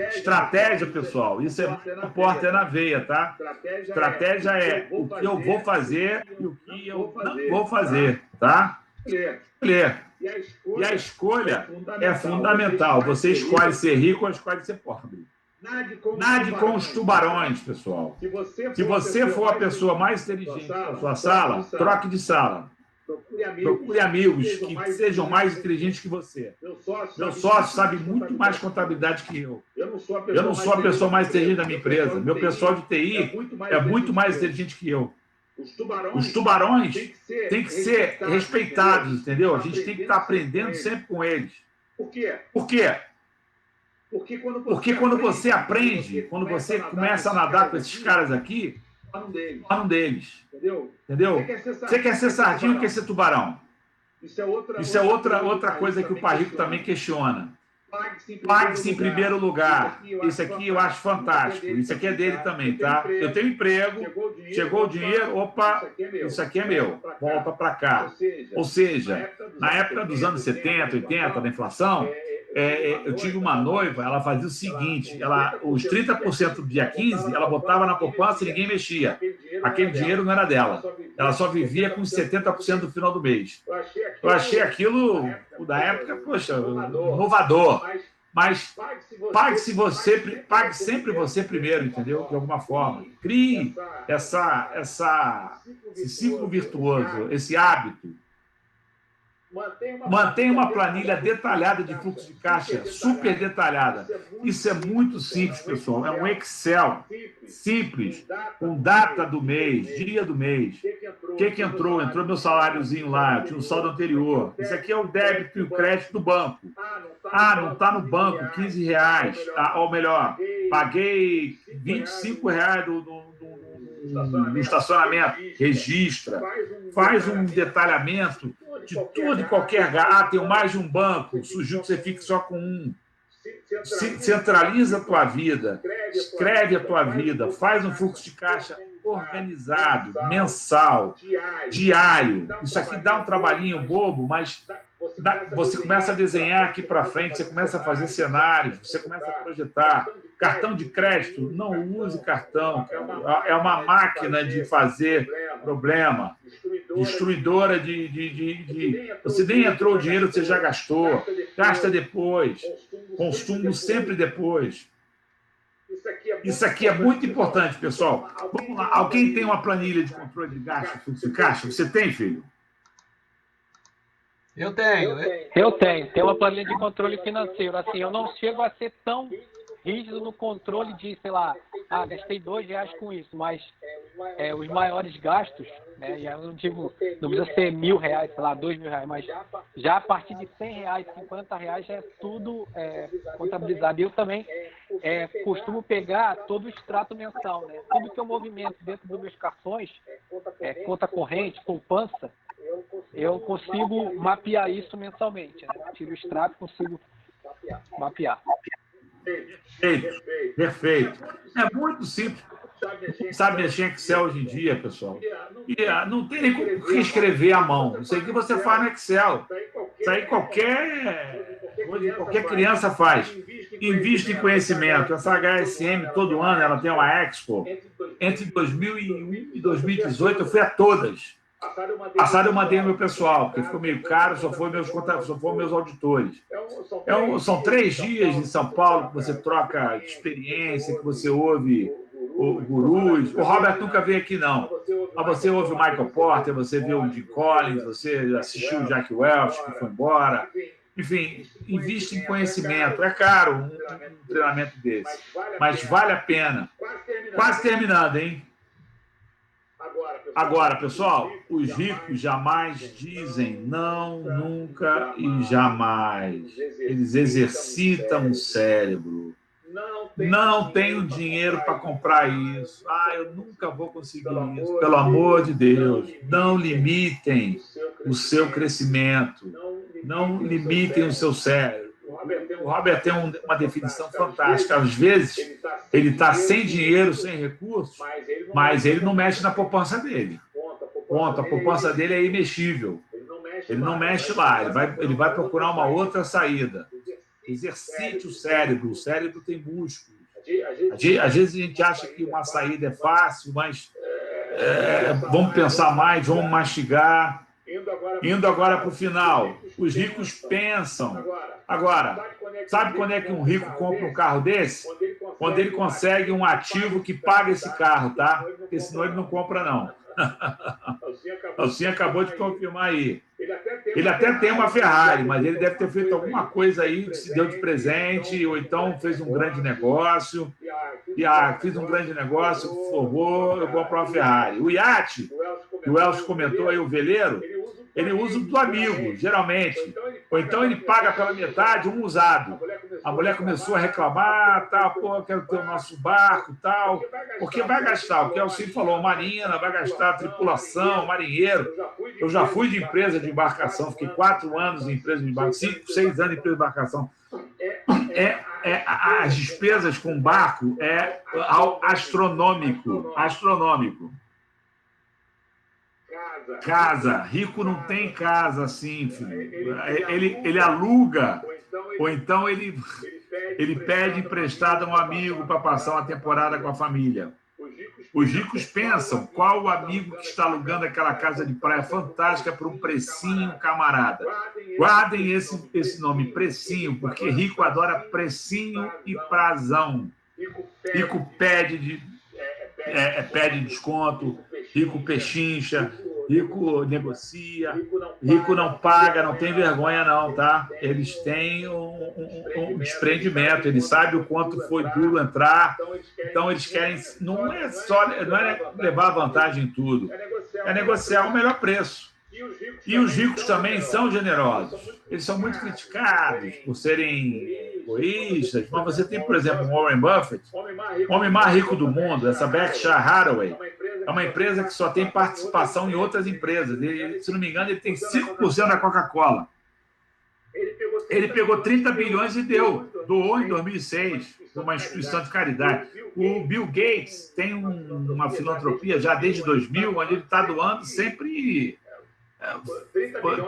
Estratégia, pessoal. Isso não importa, é na veia, tá? Estratégia é o que eu vou fazer e o que eu não vou fazer, tá? Escolher. E a escolha é fundamental. Você escolhe ser rico ou escolhe ser pobre. Nade com os tubarões, pessoal. Se você for a pessoa mais inteligente da sua sala, troque de sala. Procure amigos que sejam mais inteligentes que você. Meu sócio sabe muito mais contabilidade que eu. Eu não sou a pessoa mais inteligente da minha empresa. Meu pessoal de TI é muito mais inteligente que eu. Os tubarões têm que ser respeitados, entendeu? A gente tem que estar aprendendo sempre com eles. Por quê? Porque quando você aprende, quando você começa a nadar com esses caras aqui, um deles. Entendeu? Você quer ser sardinha ou quer ser tubarão? Isso é outra coisa que o Pai Rico também questiona. Pague-se em primeiro lugar. Isso aqui eu acho fantástico. Isso aqui é dele também, tá? Eu tenho emprego, chegou o dinheiro, opa, isso aqui é meu. Volta para cá. Ou seja, na época dos anos 70, 80, da inflação, eu tive uma noiva, ela fazia o seguinte, os 30% do dia 15, ela botava na poupança e ninguém mexia. Aquele dinheiro não era dela. Ela só vivia com os 70% do final do mês. Eu achei aquilo, da época, poxa, inovador. Mas pague sempre você primeiro, entendeu? De alguma forma. Crie esse ciclo virtuoso, esse hábito. Mantenha uma planilha detalhada de fluxo de caixa, super detalhada. Isso é muito simples, pessoal. É um Excel simples, com data do mês, dia do mês. O que entrou? Entrou meu saláriozinho lá, eu tinha um saldo anterior. Isso aqui é o débito e o crédito do banco. Não está no banco, R$15. Ou melhor, paguei R$25 no estacionamento. Registra. Faz um detalhamento de tudo e qualquer gato. Tenho mais de um banco, sugiro que você fique só com um. Centraliza a tua vida, escreve a tua vida, faz um fluxo de caixa organizado, mensal, diário. Isso aqui dá um trabalhinho bobo, mas você começa a desenhar aqui para frente, você começa a fazer cenários, você começa a projetar. Cartão de crédito, não use cartão. É uma máquina de fazer problema. Destruidora Você nem entrou o dinheiro, você já gastou. Gasta depois. Consumo sempre depois. Isso aqui é muito importante, pessoal. Vamos lá. Alguém tem uma planilha de controle de gasto, fluxo de caixa? Você tem, filho? Eu tenho. Tenho uma planilha de controle financeiro. Assim, eu não chego a ser tão rígido no controle de, sei lá, gastei R$2 com isso, mas os maiores gastos, né, e eu não digo, não precisa ser R$1.000, sei lá, R$2.000, mas já a partir de R$100, R$50 já é tudo contabilizado. E eu também costumo pegar todo o extrato mensal, né? Tudo que eu movimento dentro dos meus cartões, conta corrente, poupança, eu consigo mapear isso mensalmente, né? Tiro o extrato, consigo mapear. Perfeito. É muito simples. Sabe mexer em Excel hoje em dia, pessoal. E não tem nem como escrever à mão. Isso aí que você faz no Excel. Isso aí qualquer criança faz. Invista em conhecimento. Essa HSM, todo ano, ela tem uma Expo. Entre 2001 e 2018, eu fui a todas. Passaram eu mandei ao meu pessoal, porque ficou meio caro, só foram meus auditores. São 3 dias em São Paulo que você troca experiência, que você ouve gurus. O Robert nunca veio aqui, não. Mas você ouve o Michael Porter, você vê o Jim Collins, você assistiu o Jack Welch, que foi embora. Enfim, investe em conhecimento. É caro um treinamento desse, mas vale a pena. Quase terminando, hein? Agora, pessoal, os ricos jamais dizem não, nunca e jamais. Eles exercitam o cérebro. Não tenho dinheiro para comprar isso. Eu nunca vou conseguir isso. Pelo amor de Deus, não limitem o seu crescimento. Não limitem o seu cérebro. O Robert tem uma definição fantástica. Às vezes, ele está sem dinheiro, sem recursos, mas ele não mexe na poupança dele. Ponto. A poupança dele é imexível. Ele não mexe lá. Ele vai procurar uma outra saída. Exercite o cérebro. O cérebro tem músculos. Às vezes a gente acha que uma saída é fácil, mas vamos pensar mais, vamos mastigar. Indo agora para o final. Os ricos pensam. Agora, sabe quando é que um rico compra um carro desse? Quando ele consegue um ativo que paga esse carro, tá? Porque senão ele não compra, não. O Sim acabou de confirmar aí. Ele até tem uma Ferrari, mas ele deve ter feito alguma coisa aí que se deu de presente, ou então fez um grande negócio. Fiz um grande negócio, por favor, eu compro uma Ferrari. O iate, que o Elcio comentou aí, o veleiro, ele usa do amigo, geralmente. Ou então ele paga pela metade um usado. A mulher começou a reclamar, eu quero ter o nosso barco, tal. Porque vai gastar, o que o Elcio falou, marina, vai gastar tripulação, marinheiro. Eu já fui de empresa de embarcação, fiquei 4 anos em empresa de embarcação, 5, 6 anos em empresa de embarcação. As despesas com barco é astronômico. Casa. Rico não tem casa assim, filho. Ele aluga, ou então ele pede emprestado a um amigo para passar uma temporada com a família. Os ricos pensam qual o amigo que está alugando aquela casa de praia fantástica por um precinho, camarada. Guardem esse nome, precinho, porque rico adora precinho e prazão. Rico pede desconto, rico pechincha, rico negocia, rico não paga, não tem vergonha não, tá? Eles têm um desprendimento, eles sabem o quanto foi duro entrar, então eles querem, não é levar vantagem em tudo, é negociar o melhor preço. E os ricos também são generosos. Eles são muito criticados por serem egoístas, mas você tem, por exemplo, o Warren Buffett, o homem mais rico do mundo, essa Berkshire Hathaway, é uma empresa que só tem participação em outras empresas. Se não me engano, ele tem 5% da Coca-Cola. Ele pegou 30 bilhões e doou em 2006 para uma instituição de caridade. O Bill Gates tem uma filantropia já desde 2000, onde ele está doando sempre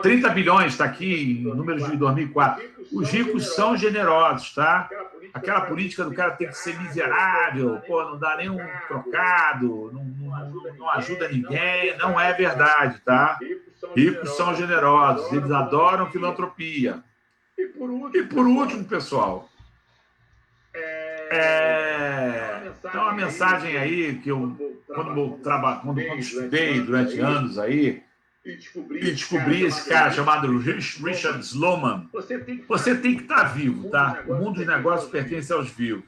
30 bilhões está aqui, números de 2004. Os ricos são generosos, tá? Aquela política do cara tem que ser miserável, pô, não dá nem um trocado, não ajuda ninguém, não é verdade, tá? Ricos são generosos, eles adoram filantropia. E por último, pessoal, tem uma mensagem aí que eu, quando estudei durante anos aí, e descobri esse cara chamado Richard Sloman. Você tem que estar vivo, tá? O mundo dos negócios pertence aos vivos.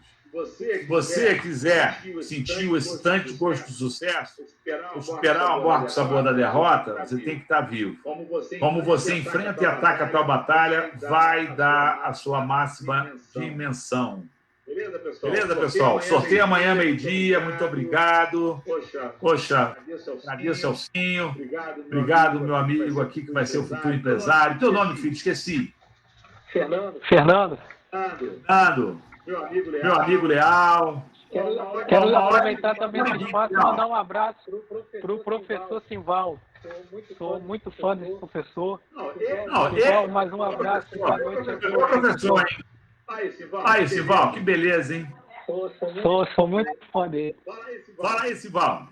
Se você quiser sentir o excitante gosto do sucesso, ou superar a morte do sabor da derrota, você tem que estar vivo. Como você enfrenta e ataca a tua batalha, vai dar a sua máxima dimensão. Beleza, pessoal? Sorteio amanhã, meio-dia. Muito obrigado. Poxa, agradeço ao Celcinho. Obrigado, meu amigo aqui, que vai ser o futuro empresário. Teu nome, filho? Esqueci. Fernando. Meu amigo Leal. Quero aproveitar também esse espaço e mandar um abraço para o professor Simval. Sou muito fã desse professor. Simval, mais um abraço. Boa noite. Professor, hein? Aí, Simval, que beleza, hein? Sou muito fã dele. Fala aí, Simval.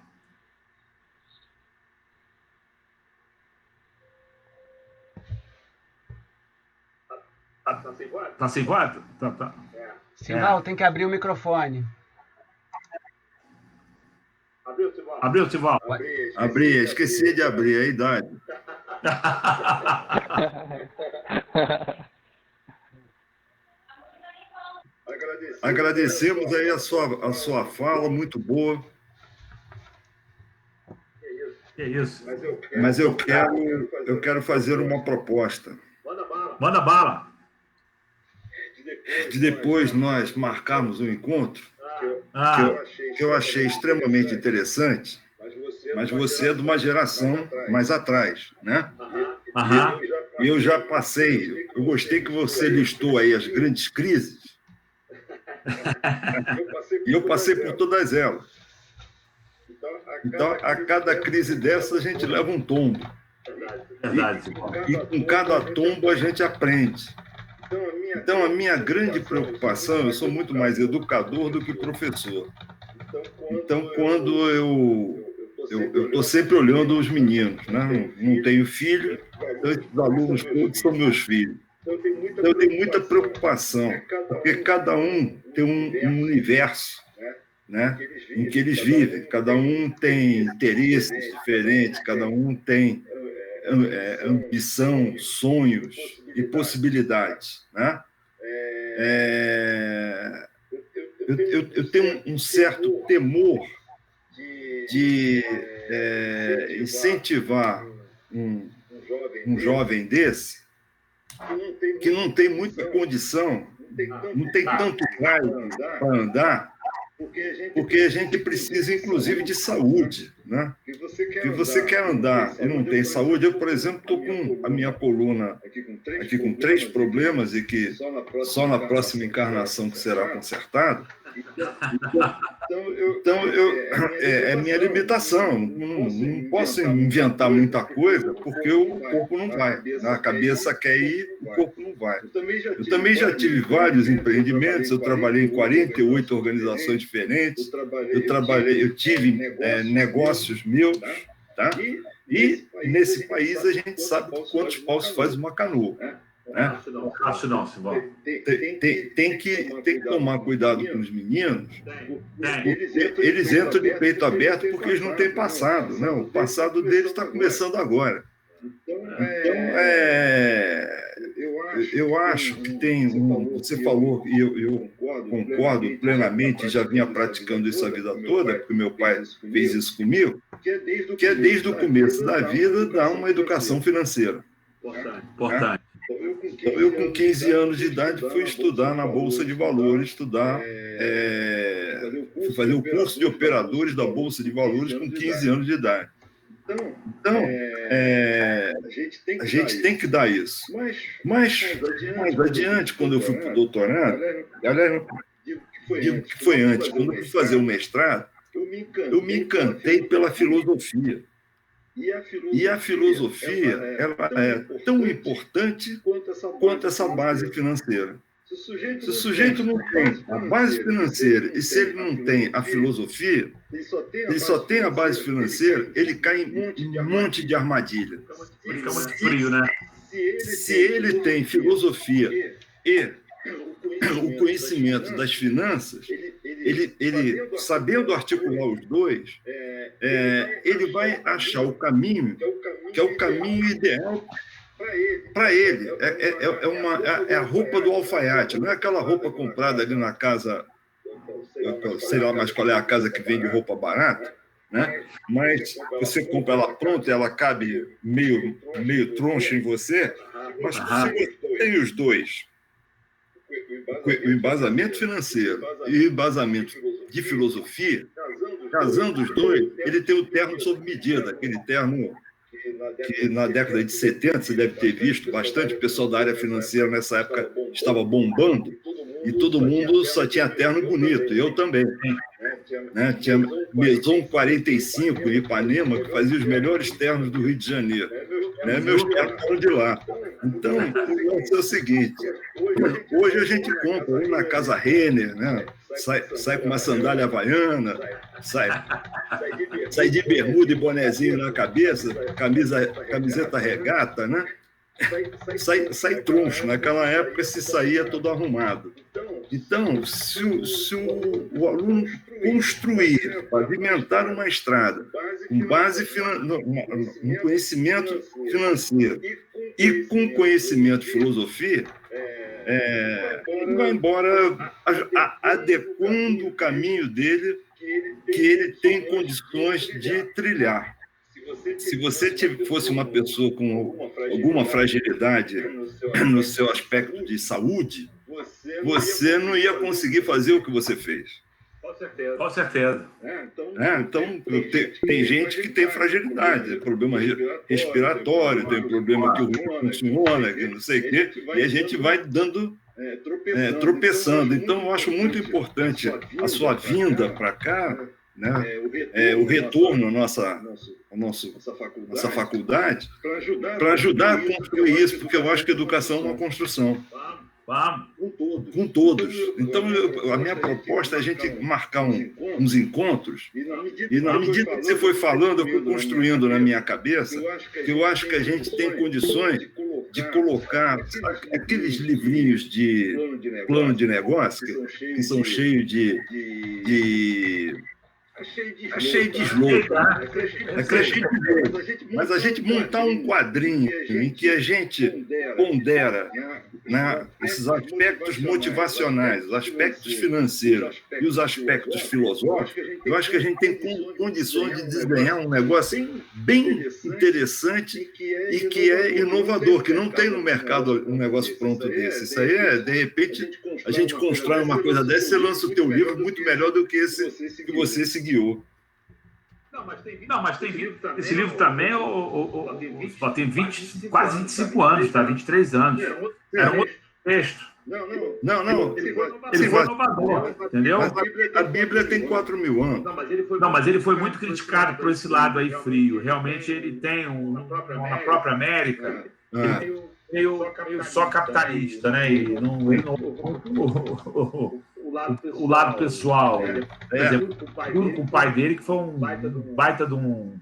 Tá sem voz? Tá. Simval, tem que abrir o microfone. Abriu, Simval? Abri, esqueci de abrir, a idade. Agradecemos aí a sua fala, muito boa. Que isso? Mas eu quero fazer uma proposta. Manda bala. De depois nós marcarmos um encontro que eu achei extremamente interessante, mas você é de uma geração mais atrás, né? E eu já passei, eu gostei que você listou aí as grandes crises, e eu passei por todas elas. Então, a cada crise dessa, a gente leva um tombo. Verdade. E com cada tombo, a gente aprende. Então, a minha grande preocupação, eu sou muito mais educador do que professor. Então, quando eu estou sempre olhando os meninos, né? Não tenho filho, então esses alunos todos são meus filhos. Então, eu tenho muita preocupação, porque cada um tem um universo, né, em que eles vivem. Cada um tem interesses diferentes, cada um tem ambição, sonhos e possibilidades, né? Eu tenho um certo temor de incentivar um jovem desse que não tem muita condição, não tem tanto raio para andar, porque a gente precisa, inclusive, de saúde, né? Que você quer andar e não tem saúde. Eu, por exemplo, estou com a minha coluna aqui com 3 problemas e que só na próxima encarnação que será consertado. Então, é minha limitação. Não posso inventar muita coisa porque o corpo não vai. A cabeça quer ir, o corpo não vai. Eu também já tive vários empreendimentos. Eu trabalhei em 48 organizações diferentes. Eu tive negócios meus, tá? E nesse país a gente sabe quantos paus faz uma canoa. Né? Acho não, Simval. Tem que tomar cuidado com os meninos. Eles entram de peito aberto porque eles não têm passado, né? O passado deles está começando agora. Então, eu acho que tem você falou, e eu concordo plenamente, já vinha praticando isso a vida toda, porque meu pai fez isso comigo, que é desde o começo da vida dar uma educação financeira. Importante. Então, eu, com 15 anos de idade, fui estudar na Bolsa de Valores, fui fazer o curso de operadores da Bolsa de Valores com 15 anos de idade. Então, a gente tem que dar isso. Mas adiante, quando eu fui para o doutorado, galera, digo que foi antes, quando eu fui fazer o mestrado, eu me encantei pela filosofia. E a filosofia ela é tão importante quanto essa base financeira. Se o sujeito não tem a base financeira e se ele não tem a filosofia, ele só tem a base financeira, ele cai em um monte de armadilha. Ele fica muito frio, né? Se ele tem filosofia e o conhecimento das finanças, ele sabendo articular os dois, ele vai achar o caminho, que é o caminho ideal para ele. É a roupa do alfaiate, não é aquela roupa comprada ali na casa, sei lá mais qual é a casa que vende roupa barata, né? Mas você compra ela pronta, ela cabe meio troncha em você, mas se você tem os dois, o embasamento financeiro e o embasamento de filosofia, casando os dois, ele tem o terno sob medida, aquele terno que na década de 70 você deve ter visto bastante, o pessoal da área financeira nessa época estava bombando e todo mundo só tinha terno bonito, eu também. Né? Tinha Maison 45 em Ipanema, que fazia os melhores ternos do Rio de Janeiro. Né? Meus ternos foram de lá. Então, é o seguinte, hoje a gente compra aí na Casa Renner, né? Sai com uma sandália havaiana, sai de bermuda e bonezinho na cabeça, camiseta regata, né? Sai troncho. Naquela época se saía todo arrumado. Então, se o aluno construir, pavimentar uma estrada com base no conhecimento financeiro e com conhecimento de filosofia, ele vai embora adequando o caminho dele que ele tem condições de trilhar. Se você fosse uma pessoa com alguma fragilidade no seu aspecto de saúde, você não ia conseguir fazer o que você fez. Com certeza. Então, tem gente que tem fragilidade, tem problema respiratório, tem problema que o rim não funciona, que não sei o quê, e a gente vai dando, tropeçando. Então, eu acho muito importante a sua vinda para cá, né? O retorno à nossa faculdade, para ajudar a construir isso, porque eu acho que a educação é uma construção. Com todos. Então, a minha proposta é a gente marcar uns encontros, e na medida que você foi falando, eu fui construindo na minha cabeça que eu acho que a gente tem condições de colocar aqueles livrinhos de plano de negócio que são cheios de cheio de slogan, mas a gente montar um quadrinho em que a gente pondera, né, esses aspectos motivacionais, os aspectos financeiros e os aspectos filosóficos, eu acho que a gente tem condições de desenhar um negócio bem interessante e que é inovador, que não tem no mercado um negócio pronto desse. Isso aí de repente, a gente constrói uma coisa dessa e você lança o teu livro muito melhor do que esse que você se guiou. Não, mas tem esse livro também tem quase 25 anos, tá? 23 anos. Era um outro texto. Não. Ele foi inovador, entendeu? A Bíblia tem 4.000 anos. Não, mas ele foi muito criticado por esse lado aí frio. Realmente ele tem na própria América, meio só capitalista, né? E o lado pessoal. Por exemplo, tudo com o pai dele, que foi um baita de um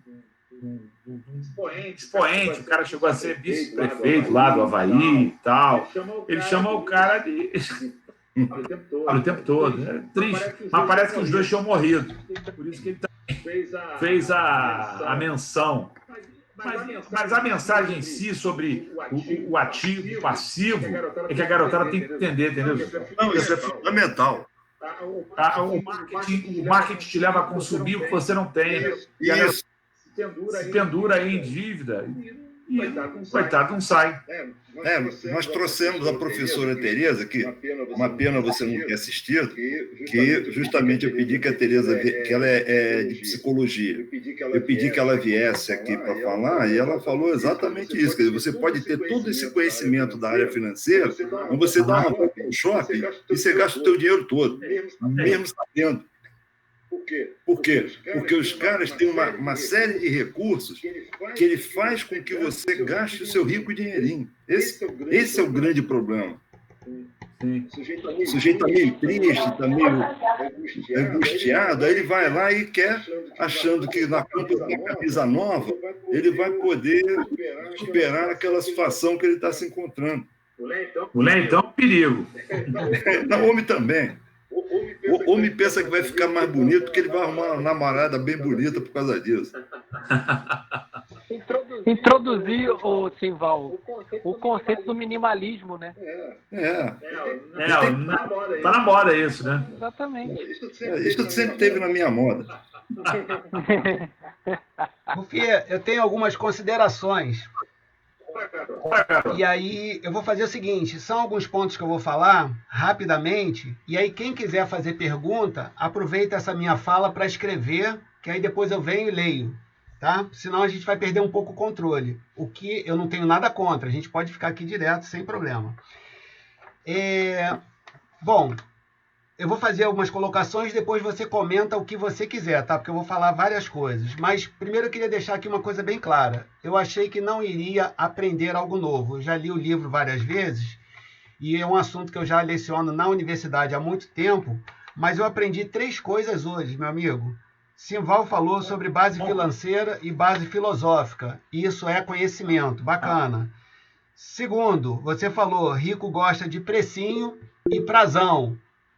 expoente. O cara chegou a ser vice-prefeito lá do Havaí e tal. Ele chama o cara de... o tempo todo. É triste. Mas parece que os dois tinham morrido. Por isso que ele fez a menção. Mas a mensagem em si sobre o ativo e o passivo é que a garotada tem que entender, entendeu? Não, isso é fundamental. O marketing te leva a consumir o que você não tem. E a se pendura aí em dívida e, coitado, não sai. Nós trouxemos a professora Tereza, que uma pena você não ter assistido, que justamente eu pedi que a Tereza, que ela é de psicologia, eu pedi que ela viesse aqui para falar, e ela falou exatamente isso, quer dizer, você pode ter todo esse conhecimento da área financeira, mas você dá uma volta no shopping e você gasta o teu dinheiro todo, mesmo sabendo. Por quê? Porque os caras têm uma série de recursos que ele faz com que você gaste o seu rico dinheirinho. Esse é o grande problema. Sim. O sujeito está meio triste, está meio angustiado, aí ele vai lá e quer, achando que na compra da camisa nova, ele vai poder superar aquela situação que ele está se encontrando. Mulher, então, é um perigo. Não, homem também. O homem pensa que vai ficar mais bonito porque ele vai arrumar uma namorada bem bonita por causa disso. Introduzir, Simval, o conceito do minimalismo, né? Tá na moda isso, né? Exatamente. Isso sempre teve na minha moda. Rufia, eu tenho algumas considerações. E aí eu vou fazer o seguinte, são alguns pontos que eu vou falar rapidamente, e aí quem quiser fazer pergunta, aproveita essa minha fala para escrever, que aí depois eu venho e leio, tá? Senão a gente vai perder um pouco o controle, o que eu não tenho nada contra, a gente pode ficar aqui direto sem problema. Bom, eu vou fazer algumas colocações, depois você comenta o que você quiser, tá? Porque eu vou falar várias coisas. Mas primeiro eu queria deixar aqui uma coisa bem clara. Eu achei que não iria aprender algo novo. Eu já li o livro várias vezes e é um assunto que eu já leciono na universidade há muito tempo, mas eu aprendi 3 coisas hoje, meu amigo. Simval falou sobre base financeira e base filosófica. Isso é conhecimento, bacana. Segundo, você falou, rico gosta de precinho e prazão.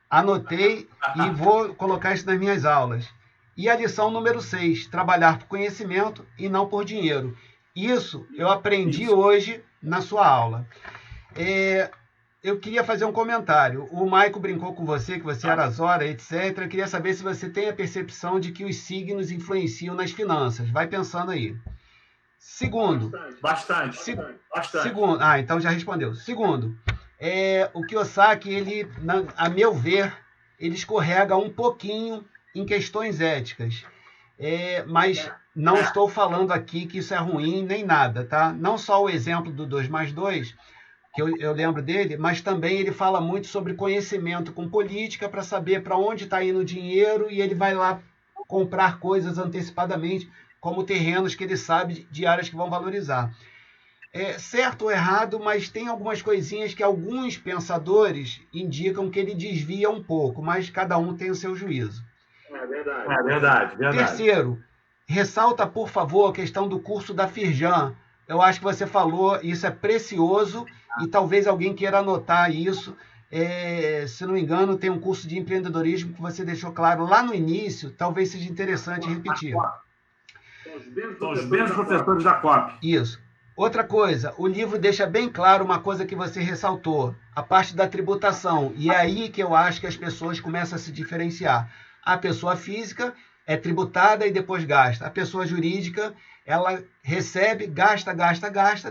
Anotei e vou colocar isso nas minhas aulas. E a lição número 6, trabalhar por conhecimento e não por dinheiro. Isso eu aprendi hoje na sua aula. Eu queria fazer um comentário. O Maico brincou com você, que você era Azora, etc. Eu queria saber se você tem a percepção de que os signos influenciam nas finanças. Vai pensando aí. Segundo. Bastante. Segundo. Então já respondeu. Segundo. O Kiyosaki, ele, a meu ver, ele escorrega um pouquinho em questões éticas. Mas não estou falando aqui que isso é ruim nem nada, tá? Não só o exemplo do 2+2, que eu lembro dele, mas também ele fala muito sobre conhecimento com política para saber para onde está indo o dinheiro e ele vai lá comprar coisas antecipadamente, como terrenos que ele sabe de áreas que vão valorizar. Certo ou errado, mas tem algumas coisinhas que alguns pensadores indicam que ele desvia um pouco, mas cada um tem o seu juízo. É verdade. Terceiro, ressalta, por favor, a questão do curso da Firjan. Eu acho que você falou, isso é precioso, e talvez alguém queira anotar isso. Se não me engano, tem um curso de empreendedorismo que você deixou claro lá no início, talvez seja interessante repetir. São os mesmos professores da COP. Isso. Outra coisa, o livro deixa bem claro uma coisa que você ressaltou, a parte da tributação. E é aí que eu acho que as pessoas começam a se diferenciar. A pessoa física é tributada e depois gasta. A pessoa jurídica, ela recebe, gasta,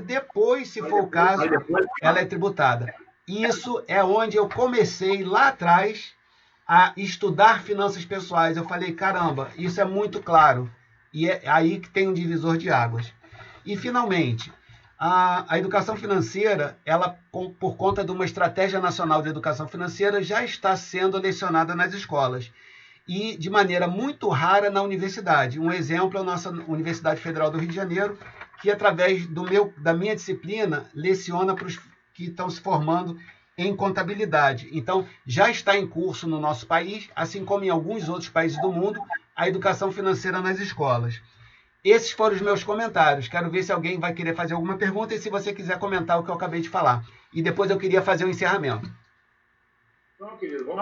depois, se for o caso, ela é tributada. Isso é onde eu comecei lá atrás a estudar finanças pessoais. Eu falei, caramba, isso é muito claro. E é aí que tem um divisor de águas. E, finalmente, a educação financeira, ela, por conta de uma estratégia nacional de educação financeira, já está sendo lecionada nas escolas. E, de maneira muito rara, na universidade. Um exemplo é a nossa Universidade Federal do Rio de Janeiro, que, através da minha disciplina, leciona para os que estão se formando em contabilidade. Então, já está em curso no nosso país, assim como em alguns outros países do mundo, a educação financeira nas escolas. Esses foram os meus comentários. Quero ver se alguém vai querer fazer alguma pergunta e se você quiser comentar o que eu acabei de falar. E depois eu queria fazer o encerramento. Não, querido.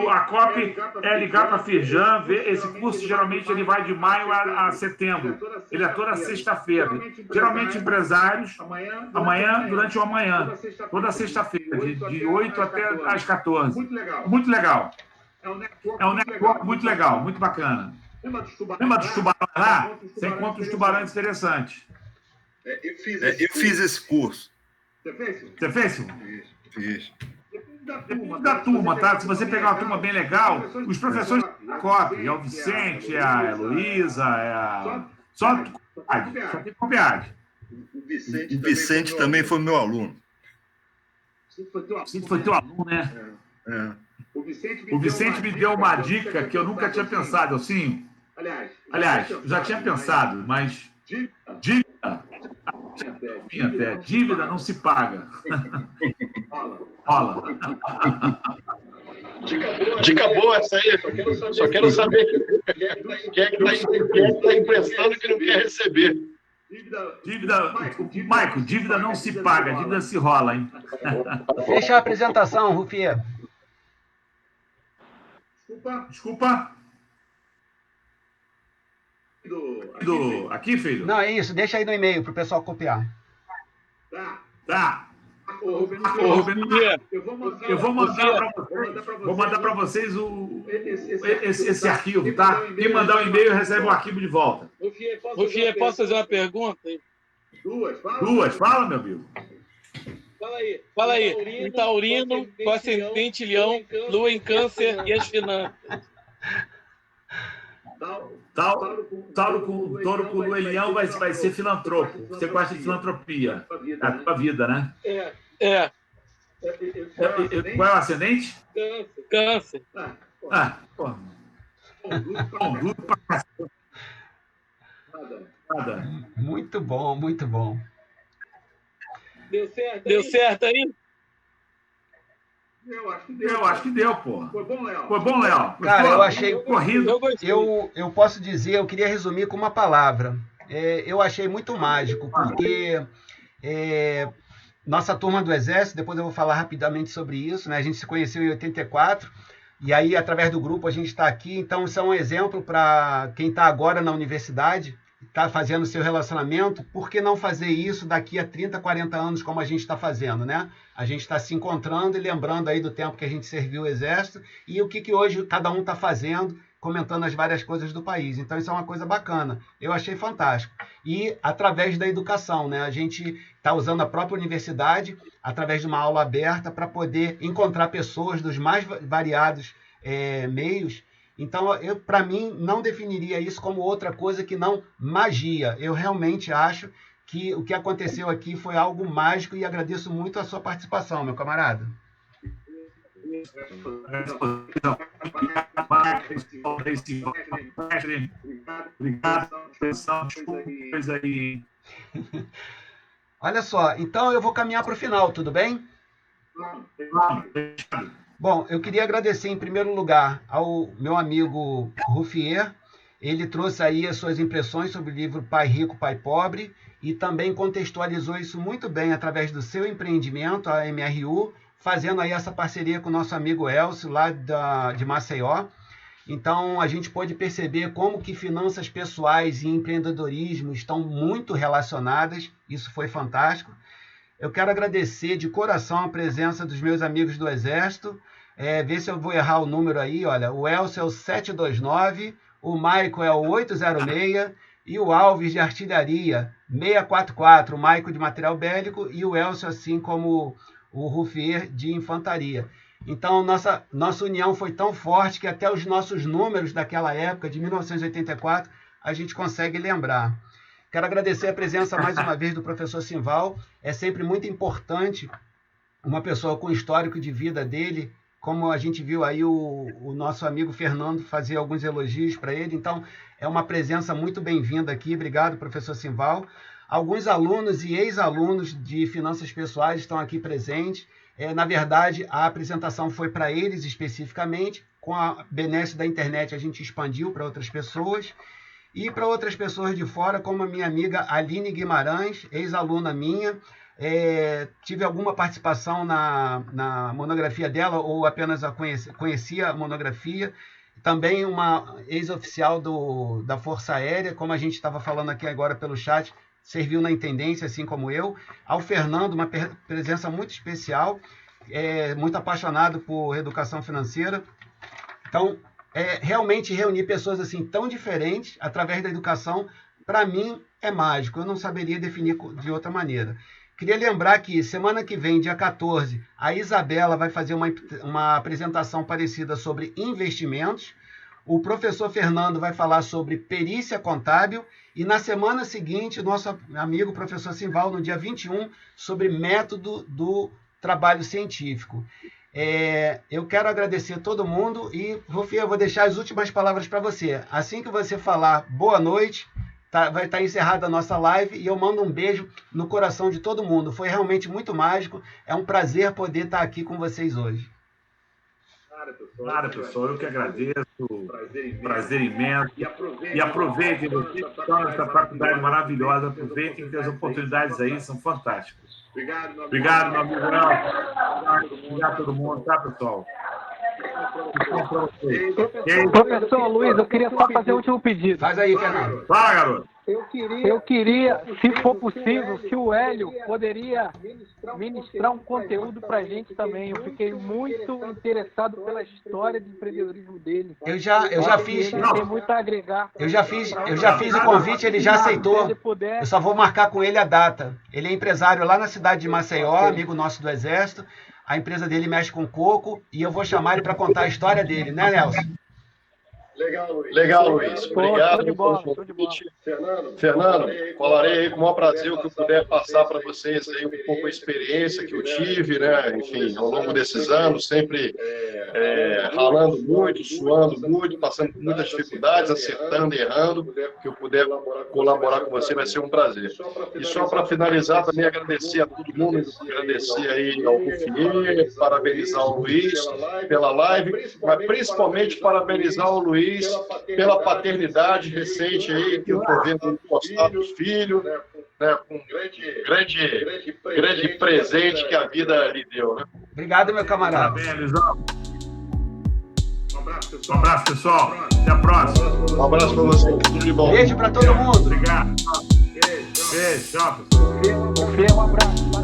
A COP é ligar para a Firjan, ver esse curso, geralmente ele vai de maio a setembro. Ele é toda sexta-feira. Geralmente empresários, durante o amanhã, toda sexta-feira, de 8 até às 14. Muito legal. É um network muito legal, muito bacana. Lembra dos tubarões lá? Você encontra os tubarões interessantes. Eu fiz esse curso. Você fez, Simão? Fiz. Da turma, tá? Se você pegar uma turma bem legal, os professores da COP, é o Vicente, é a Heloísa, é a... Só tem copiagem. O Vicente também foi meu aluno. Vicente foi teu aluno, né? O Vicente me deu uma dica que eu nunca tinha pensado, assim. Aliás, já tinha pensado, mas dívida não se paga. Rola. Dica boa essa aí. Só quero saber quem é que está emprestando que não quer receber. Maico, dívida não se paga, dívida se rola, hein? Fecha a apresentação, Rufier. Desculpa. Aqui, filho? Não, é isso. Deixa aí no e-mail para o pessoal copiar. Tá. Eu vou mandar para vocês esse arquivo, tá? Quem mandar o e-mail recebe o arquivo de volta. Rufier, posso fazer uma pergunta? Duas, fala, meu amigo. Fala aí. Um taurino com ascendente leão, lua em câncer e as finanças. Touro com lua em leão vai ser filantropo. Você gosta de filantropia. A tua vida, né? Qual é o ascendente? Câncer. Porra. Bom, nada. Muito bom, muito bom. Deu certo aí? Eu acho que deu, pô. Foi bom, Léo? Cara, eu achei corrido. Eu posso dizer, eu queria resumir com uma palavra. Eu achei muito mágico, porque nossa turma do Exército, depois eu vou falar rapidamente sobre isso, né? A gente se conheceu em 84, e aí, através do grupo, a gente está aqui. Então, isso é um exemplo para quem está agora na universidade, está fazendo seu relacionamento. Por que não fazer isso daqui a 30, 40 anos, como a gente está fazendo, né? A gente está se encontrando e lembrando aí do tempo que a gente serviu o Exército e o que hoje cada um está fazendo, comentando as várias coisas do país. Então, isso é uma coisa bacana. Eu achei fantástico. E através da educação, né? A gente está usando a própria universidade, através de uma aula aberta, para poder encontrar pessoas dos mais variados meios. Então, para mim, não definiria isso como outra coisa que não magia. Eu realmente acho que o que aconteceu aqui foi algo mágico e agradeço muito a sua participação, meu camarada. Obrigado. Olha só, então eu vou caminhar para o final, tudo bem? Bom, eu queria agradecer em primeiro lugar ao meu amigo Rufier. Ele trouxe aí as suas impressões sobre o livro Pai Rico, Pai Pobre e também contextualizou isso muito bem através do seu empreendimento, a MRU, fazendo aí essa parceria com o nosso amigo Elcio, lá de Maceió. Então, a gente pode perceber como que finanças pessoais e empreendedorismo estão muito relacionadas. Isso foi fantástico. Eu quero agradecer de coração a presença dos meus amigos do Exército. Ver se eu vou errar o número aí. Olha, o Elcio é o 729, o Maico é o 806 e o Alves de Artilharia 644, o Maico de Material Bélico e o Elcio, assim como o Rufier de Infantaria. Então, nossa união foi tão forte que até os nossos números daquela época, de 1984, a gente consegue lembrar. Quero agradecer a presença mais uma vez do professor Simval. É sempre muito importante uma pessoa com o histórico de vida dele, como a gente viu aí o nosso amigo Fernando fazer alguns elogios para ele. Então, é uma presença muito bem-vinda aqui. Obrigado, professor Simval. Alguns alunos e ex-alunos de finanças pessoais estão aqui presentes. Na verdade, a apresentação foi para eles especificamente. Com a benesse da internet, a gente expandiu para outras pessoas. E para outras pessoas de fora, como a minha amiga Aline Guimarães, ex-aluna minha. Tive alguma participação na monografia dela, ou apenas conhecia a monografia. Também uma ex-oficial da Força Aérea, como a gente estava falando aqui agora pelo chat, serviu na intendência, assim como eu. Ao Fernando, uma presença muito especial, muito apaixonado por educação financeira. Então, realmente reunir pessoas assim tão diferentes através da educação, para mim, é mágico. Eu não saberia definir de outra maneira. Queria lembrar que semana que vem, dia 14, a Isabela vai fazer uma apresentação parecida sobre investimentos. O professor Fernando vai falar sobre perícia contábil. E na semana seguinte, o nosso amigo professor Simval, no dia 21, sobre método do trabalho científico. Eu quero agradecer todo mundo e, Rufia, eu vou deixar as últimas palavras para você. Assim que você falar boa noite, vai estar encerrada a nossa live e eu mando um beijo no coração de todo mundo. Foi realmente muito mágico. É um prazer poder estar aqui com vocês hoje. Claro, pessoal, eu que agradeço, prazer imenso. E aproveitem, vocês que estão nessa faculdade maravilhosa, aproveitem que as oportunidades aí são fantásticas. Obrigado, meu amigo Nelson. Obrigado a todo mundo, tá, pessoal? Professor Luiz, eu queria só fazer o último pedido. Faz aí, Fernando. Fala, garoto. Eu queria, se for possível, se o Hélio poderia ministrar um conteúdo para a gente também. Eu fiquei muito interessado pela história de empreendedorismo dele. Eu já fiz. Ele tem muito a agregar. Eu já fiz o convite, ele já aceitou. Eu só vou marcar com ele a data. Ele é empresário lá na cidade de Maceió, amigo nosso do Exército. A empresa dele mexe com coco e eu vou chamar ele para contar a história dele, né, Nelson? Legal, Luiz. Obrigado pelo convite. Fernando, falarei aí com o maior prazer o que eu puder passar para vocês aí um pouco a experiência que eu tive, né? Enfim, ao longo desses anos, sempre ralando muito, suando muito, passando por muitas dificuldades, acertando, errando. O que eu puder colaborar com você vai ser um prazer. E só para finalizar, também agradecer a todo mundo, agradecer aí ao Rufier, parabenizar o Luiz pela live, mas principalmente parabenizar o Luiz pela paternidade recente aí, que eu estou vendo postar dos filhos, né, com um grande presente que a vida lhe deu, né? Obrigado, meu camarada. Parabéns, um abraço, pessoal. Até a próxima. Um abraço para vocês. Tudo de bom. Beijo para todo mundo. Obrigado. Beijo, tchau, pessoal. Um abraço.